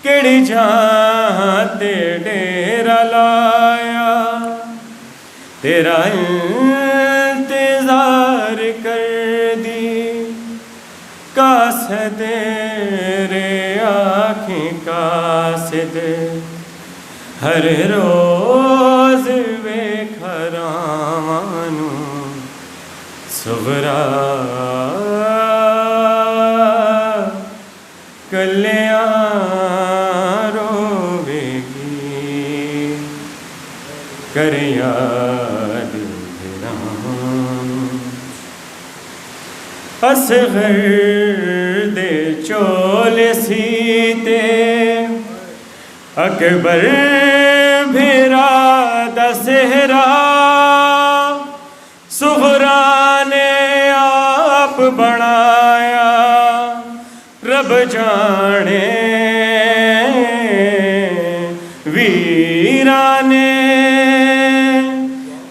کیڑی جہاں تے ڈیرا لایا تیرا انتظار کر دی قاصد رے آنکھیں قاصد ہر روز سغرا کلیاں روے گی کر یاد اصغر دے چولے سیتے اکبر بھیرا دا سہرا سغرا نے آپ بنایا رب جانے ویرانے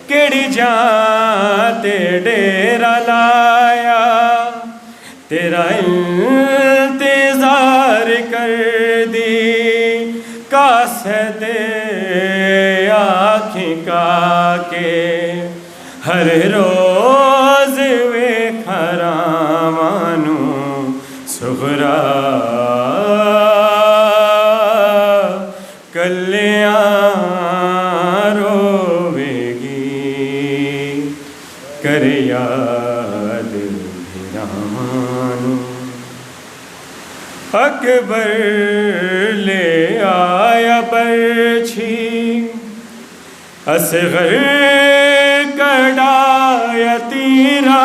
کیڑی جان تے ڈیرا لایا تیرا انتظار کر دی کاسد آنکھیں کا کے ہر روز ویکھا راوانو سغرا کلیاں روے گی کر یاد اکبر لے آیا برچھی اصغر کڑایا تیرا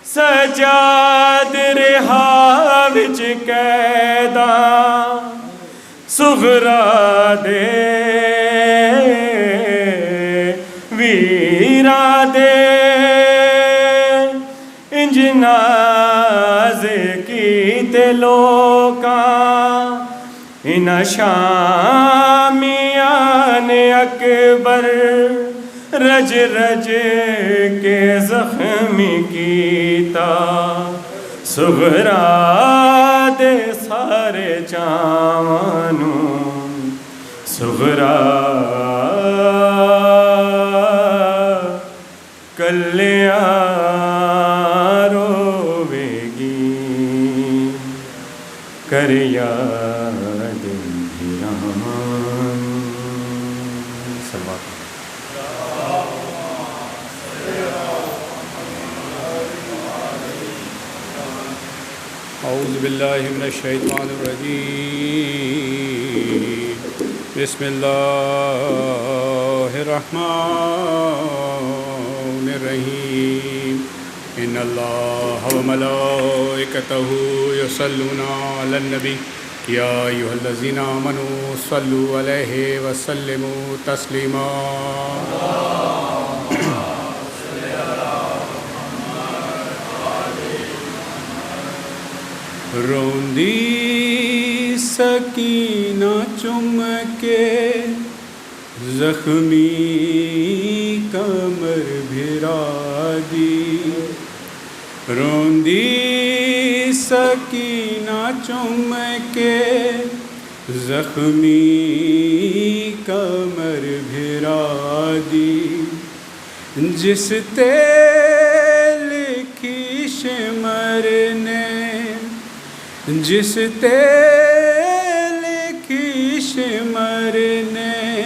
سجاد رہا وچ قیداں سغرا دے ویرا دے انجناز کیتے لوکاں ان شامیان اکبر رج رج کے زخمی کیتا سغرا دے سارے چاوانوں سغرا کلیاں روے گی کر یاد بھیران سلوات اعوذ باللہ من الشیطان الرجیم بسم اللہ الرحمن الرحیم ان اللہ وملائکتہ یصلون علی النبی یا ایھا الذین آمنوا صلوا علیہ وسلموا تسلیما روندی سکینہ چم کے زخمی کمر بھرا دی روندی سکینہ چم کے زخمی کمر بھرا دی جس تے لکھی شمر نے جس تے لکھی شمر نے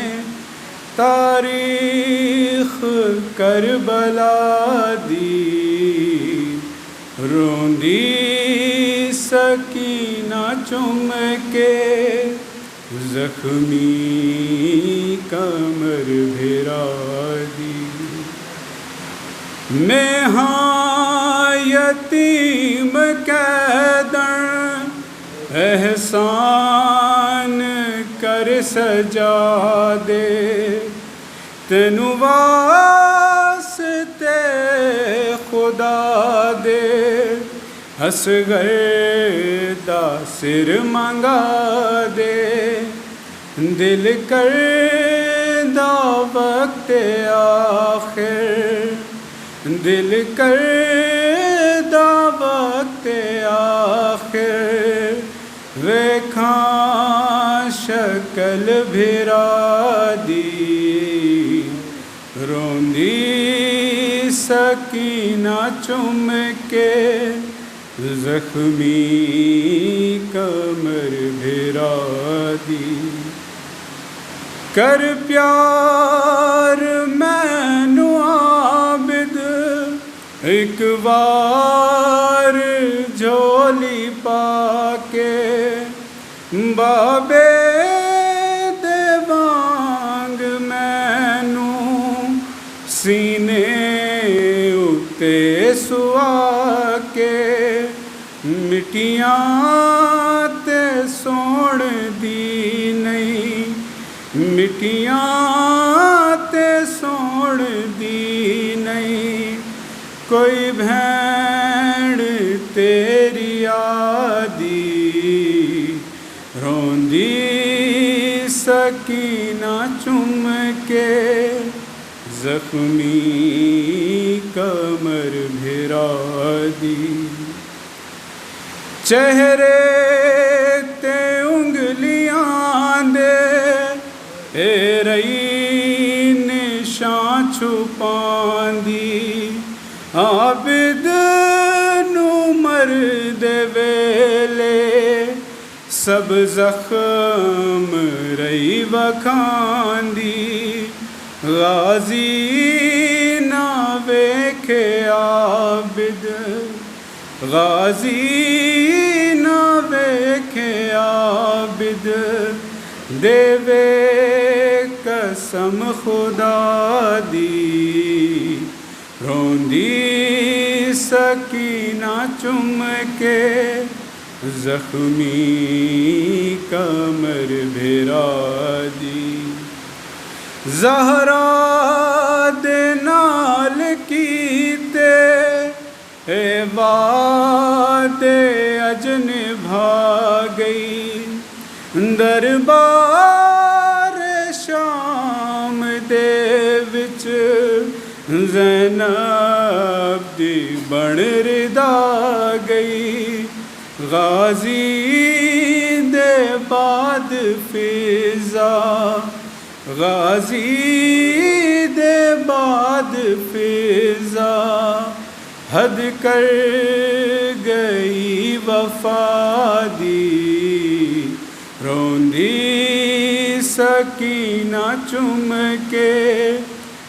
تاریخ کربلا دی روندی سکینہ چم کے زخمی کمر بھرا دی میں ہاں یتیم قیداں احسان کر سجا دے تینو واسطے خدا دے اصغر دا سر منگا دے دل کر دا وقت آخر دل کر دا وقت آخر ویکھاں شکل بھرا دی روندی سکینہ چم کے زخمی کمر بھرا دی کر پیار مینو عابد ایک بار جھولی پا کے بابے دے وانگ مینوں سینے اتے سوا کے مٹیاں تے سوڑ دی نہیں مٹیاں تے سوڑ دی نہیں کوئی بھیڑ تیری آدی روندی سکینہ چم کے زخمی کمر بھرا دی چہرے تے انگلیاں دے اے رئی نشان چھپاندی عابد نو مرد ویلے سب زخم رئی وکھاندی غازی نہ ویکھے عابد غازی نہ ویکھے عابد دیوے قسم خدا دی روندی سکینہ چم کے زخمی کمر بھرا دی زہرا دے نال کیتے اے وعدے اجن بھا گئی دربار شام دے وچ زینب دی بن ردا گئی غازی دے بعد فضا غازی دے بعد فضا حد کر گئی وفا دی روندی سکینہ چم کے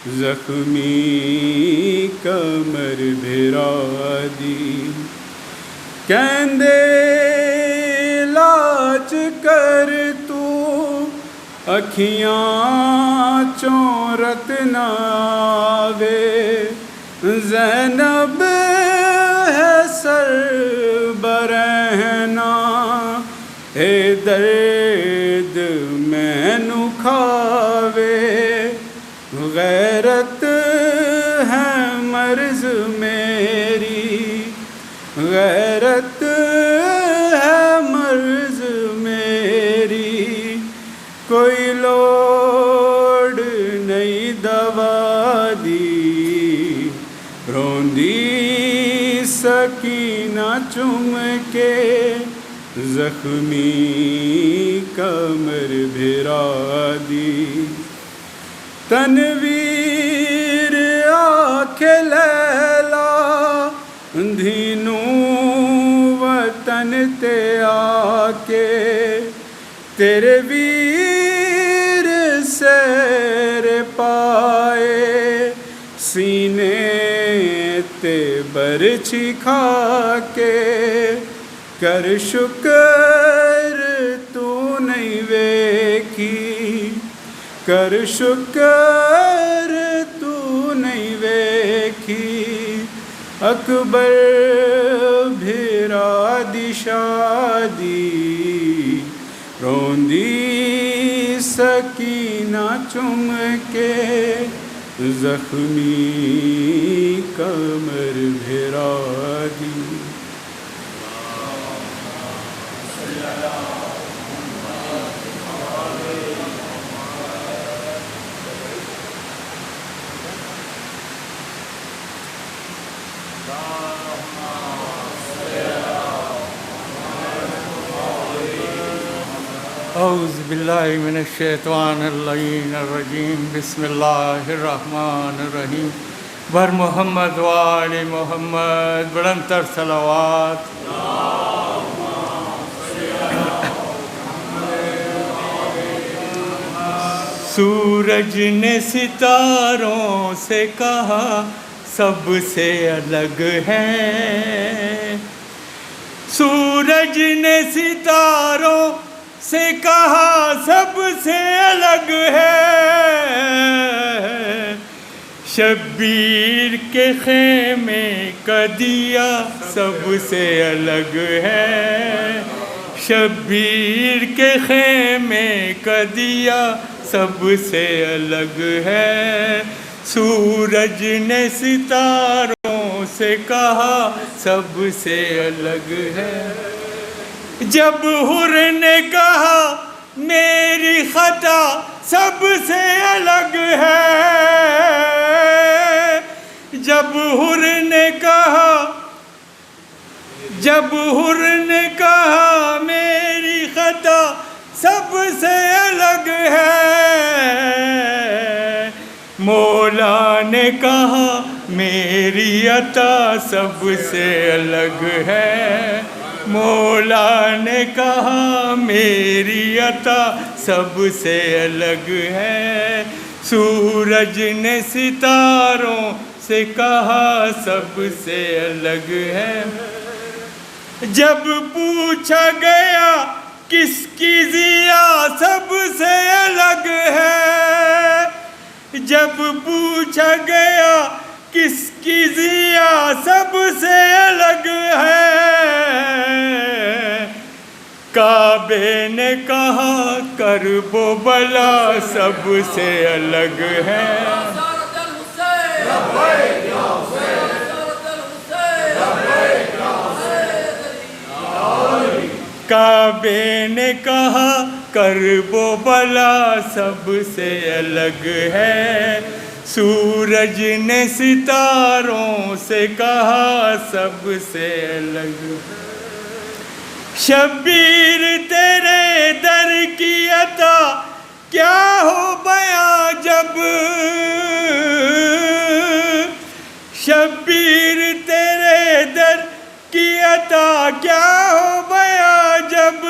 زخمی کمر بھرا دی کہندے لاج کر تو اکھیاں چورت نہ آوے زینب ہے سر برہنا اے درد مینوں کھاوے غیرت ہے مرض میری غیرت ہے مرض میری کوئی لوڑ نہیں دوا دی روندی سکینہ چم کے زخمی کمر بھرا دی تنویر آنکھ لیلا دھینوں وطن تے آکے تیرے ویر سیر پائے سینے تے برچھی کھا کے کر شکر تو نہیں ویکھی کر شکر تو نہیں ویکھی اکبر بھیرا دی شادی روندی سکینہ چم کے زخمی کمر بھیرا دی اعوذ باللہ من الشیطان اللعین الرجیم بسم اللہ الرحمن الرحیم بر محمد وآل محمد بلند تر صلوات سورج نے ستاروں سے کہا سب سے الگ ہے. سورج نے ستاروں سے کہا سب سے الگ ہے. شبیر کے خیمے کا دیا سب سے الگ ہے. شبیر کے خیمے کا دیا سب سے الگ ہے. سورج نے ستاروں سے کہا سب سے الگ ہے. جب حر نے کہا میری خطا سب سے الگ ہے. جب حر نے کہا میری خطا سب سے الگ ہے. مولا نے کہا میری عطا سب سے الگ ہے. مولا نے کہا میری عطا سب سے الگ ہے. سورج نے ستاروں سے کہا سب سے الگ ہے. جب پوچھا گیا کس کی ضیا سب سے الگ ہے. جب پوچھا گیا کس کی ضیا سب سے الگ ہے. کعبے نے کہا کرب و بلا سب سے الگ ہے. کعبے نے کہا کرب و بلا سب سے الگ ہے. سورج نے ستاروں سے کہا سب سے الگ ہے. شبیر تیرے در کی عطا کیا ہو بیاں جب. شبیر تیرے در کی عطا کیا ہو بیاں جب.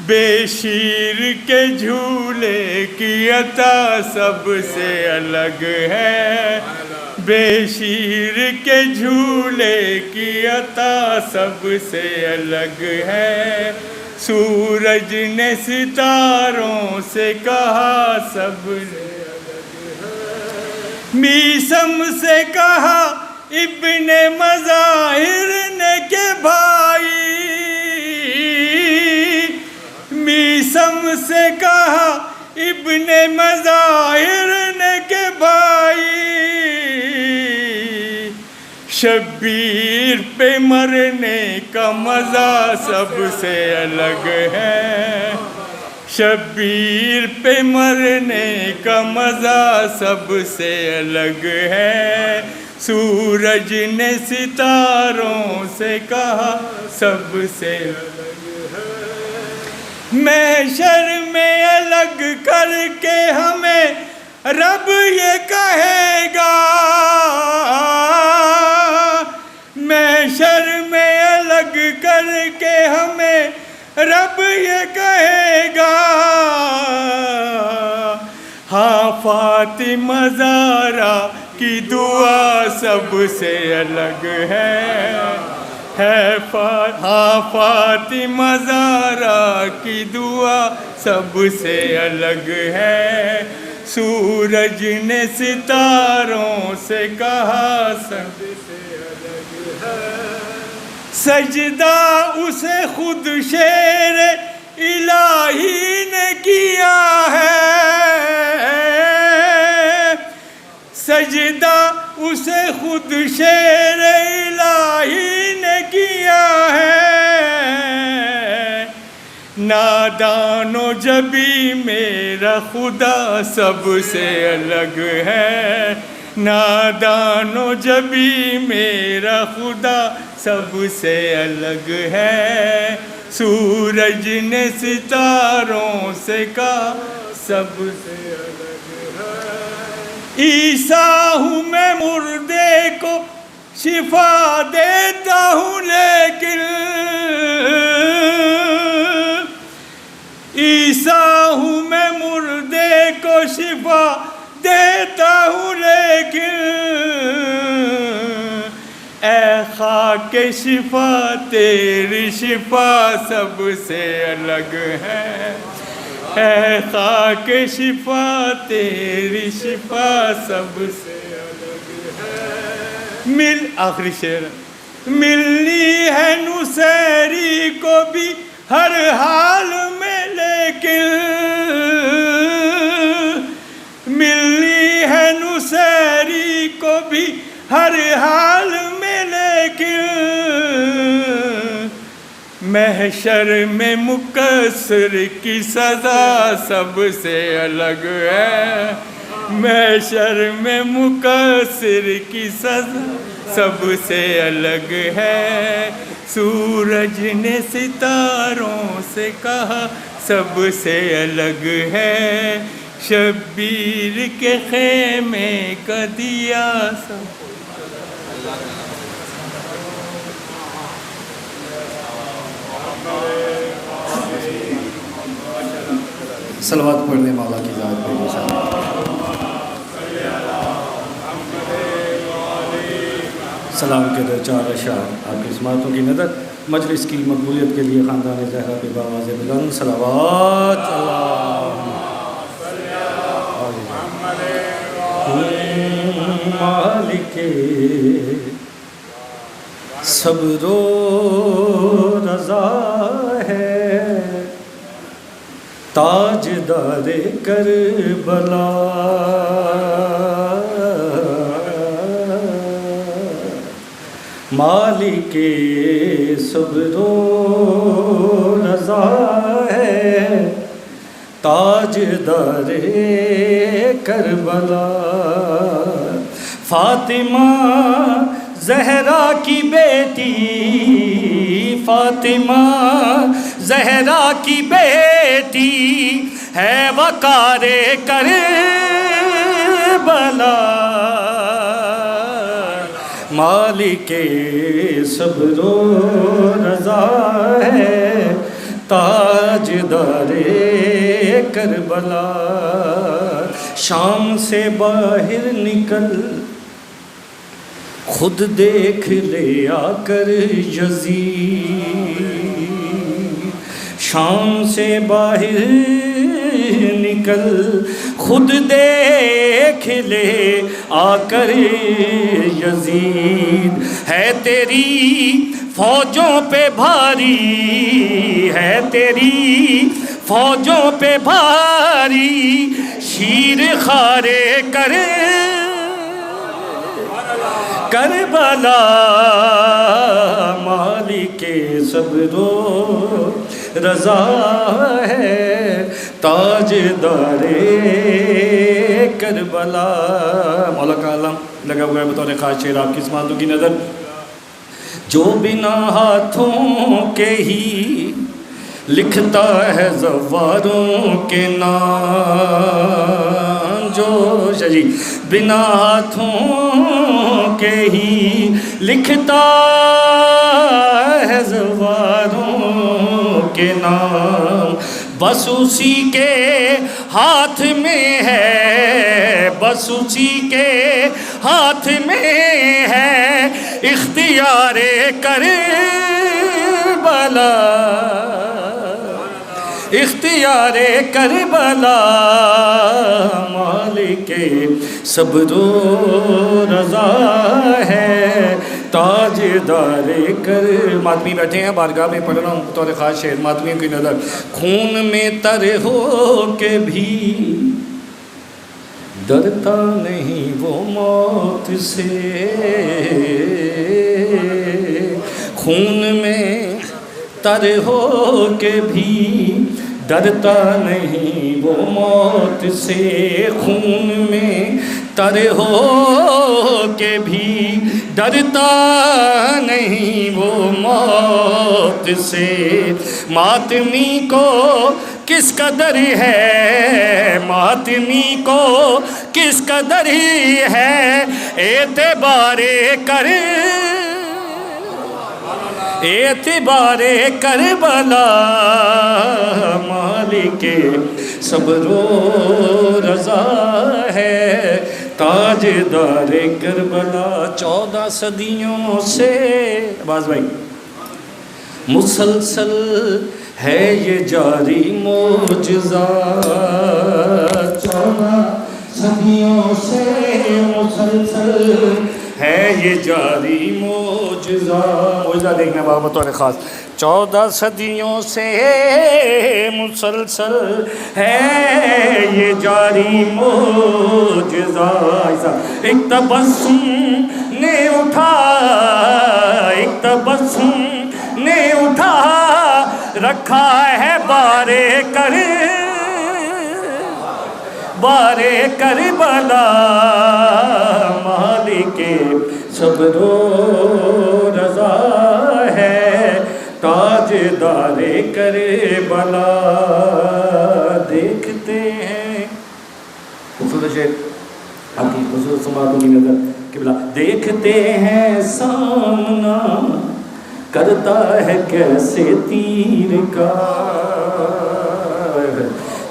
بے شیر کے جھولے کی عطا سب سے الگ ہے. بے شیر کے جھولے کی عطا سب سے الگ ہے. سورج نے ستاروں سے کہا سب سے الگ ہے. میسم سے کہا ابن مظاہر نے کہ بھائی. میسم سے کہا ابن مظاہر نے کہ بھائی. شبیر پہ مرنے کا مزہ سب سے الگ ہے. شبیر پہ مرنے کا مزہ سب سے الگ ہے. سورج نے ستاروں سے کہا سب سے الگ ہے. محشر میں الگ کر کے ہمیں رب یہ کہے گا. محشر میں الگ کر کے ہمیں رب یہ کہے گا. ہاں فاطمہ زہرا کی دعا سب سے الگ ہے. ہاں فاطمہ زہرا کی دعا سب سے الگ ہے. سورج نے ستاروں سے کہا سب سے الگ ہے. سجدہ اسے خود شیر الہی نے کیا ہے. سجدہ اسے خود شیر الہی نے کیا ہے. نادان و جبی میرا خدا سب سے الگ ہے. نادان و جبی میرا خدا سب سے الگ ہے. سورج نے ستاروں سے کہا سب سے الگ ہے. عیسیٰ ہوں میں مردے کو شفا دیتا ہوں لیکن. عیسیٰ ہوں میں مردے کو شفا دیتا ہوں لیکن. لیکن اے خاک شفا تیری شفا سب سے الگ ہے، اے خاک شفا تیری شفا سب سے الگ ہے۔ آخری شعر، ملنی ہے نصیری کو بھی ہر حال میں لیکن، ملنی ہے نصیری کو بھی ہر حال میں لیکن، محشر میں مقصر کی سزا سب سے الگ ہے، محشر میں مقصر کی سزا سب سے الگ ہے۔ سورج نے ستاروں سے کہا سب سے الگ ہے، شبیر کے خیمے کا دیا سب۔ صلوات پڑھ لیں مولا کی ذات پہ انشاءاللہ۔ سلام کے در چار اشعار آپ کی سماعتوں کی نظر مجلس کی مقبولیت کے لیے خاندان زہرا پہ بآواز بلند صلوات مالک صبر و رضا ہے، تاجدار کربلا مالک صبر و رضا ہے، تاجدار کربلا فاطمہ زہرا کی بیٹی، فاطمہ زہرا کی بیٹی ہے وقار کربلا مالک صبر و رضا ہے، تاجدار کربلا شام سے باہر نکل خود دیکھ لے آ کر یزید، شام سے باہر نکل خود دیکھ لے آ کر یزید، ہے تیری فوجوں پہ بھاری، ہے تیری فوجوں پہ بھاری شیر خارے کربلا مالک صبر و رضا ہے، تاجدار کربلا۔ مولا کا علم لگا ہوا ہے بطور خاص شعر آپ کی سماعتوں کی نظر۔ جو بنا ہاتھوں کے ہی لکھتا ہے زواروں کے نام، جو جی بنا ہاتھوں کے ہی لکھتا ہے زواروں کے نام، بس اسی کے ہاتھ میں ہے، بس اسی کے ہاتھ میں ہے اختیار کربلا، اختیار کربلا مالک صبر و رضا ہے، تاجدار کر ماتمی بیٹھے ہیں بارگاہ میں پڑھ رہا ہوں بطور خاص شعر ماتمیوں کی نظر۔ خون میں تر ہو کے بھی ڈرتا نہیں وہ موت سے، خون میں تر ہو کے بھی ڈرتا نہیں وہ موت سے، خون میں تر ہو کے بھی ڈرتا نہیں وہ موت سے، ماتمی کو کس قدر ہے، ماتمی کو کس قدر ہی ہے اعتبار اعتبار کربلا مالک صبر و رضا ہے تاجدار کربلا 14 صدیوں سے آواز بھائی مسلسل ہے یہ جاری معجزہ 14 صدیوں سے مسلسل ہے یہ جاری معجزہ معجزہ دیکھنے بابا بطور خاص 14 صدیوں سے مسلسل ہے یہ جاری معجزہ ایک تبسم نے اٹھا ایک تبسم نے اٹھا رکھا ہے بارے کربلا مالک صبر و رضا ہے تاجدار کربلا دیکھتے ہیں خوبصورت شعر آپ کی خوبصورت سماعتوں کی نظر قبلہ دیکھتے ہیں سامنا کرتا ہے کیسے تیر کا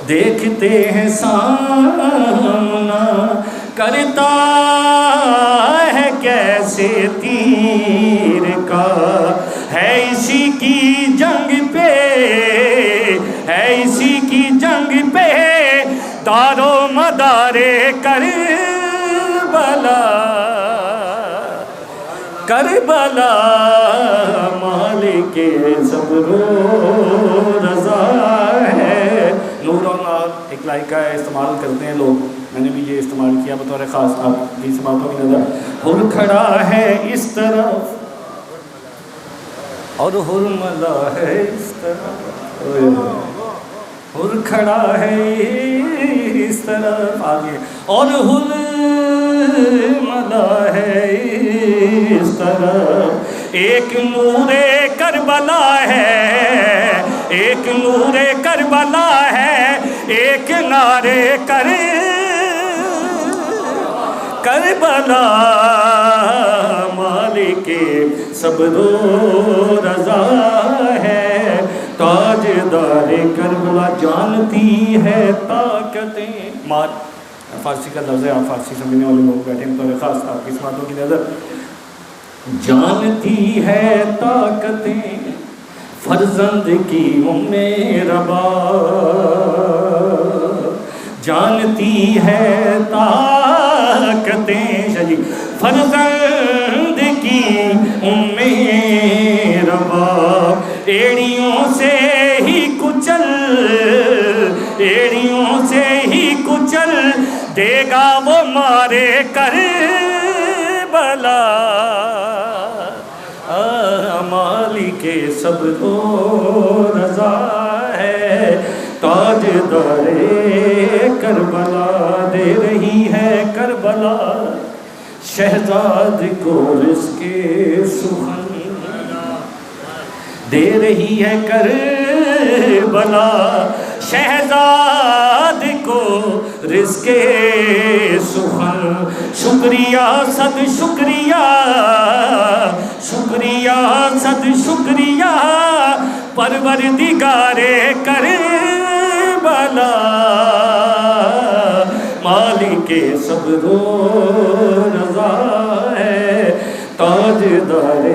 دیکھتے ہیں سامنا کرتا ہے کیسے تیر کا ہے اسی کی جنگ پہ ہے اسی کی جنگ پہ دار و مدار کربلا مالک صبر و رضا ہے نور و نار ایک لائق کا استعمال کرتے ہیں لوگ میں نے بھی یہ استعمال کیا بطور خاص آپ کی سماعتوں کی نظر ہر کھڑا ہے اس طرف اور ہر ملا ہے اس طرف ہر کھڑا ہے اس طرف آگے اور ہر ملا ہے اس طرف ایک نور کربلا ہے ایک نور کربلا ہے ایک نعرے کربلا مالک صبر و رضا ہے تاجدار کربلا جانتی ہے طاقتیں مار فارسی کا لفظ ہے آپ فارسی سمجھنے والے لوگ بیٹھے ہیں بطور خاص آپ کی سماعتوں کی نظر جانتی ہے طاقتیں فرزند کی ربا جانتی ہے طاقتیں شجی فرزند کی ربا ایڑیوں سے ہی کچل دے گا وہ مارے کربلا مالک صبر و رضا ہے تاجدار کربلا دے رہی ہے کربلا شہزاد کو رزق سخن دے رہی ہے کربلا شہزاد کو رزق سخن شکریہ صد شکریہ شکریہ صد شکریہ پروردگار کربلا مالک صبر و رضا ہے تاجدار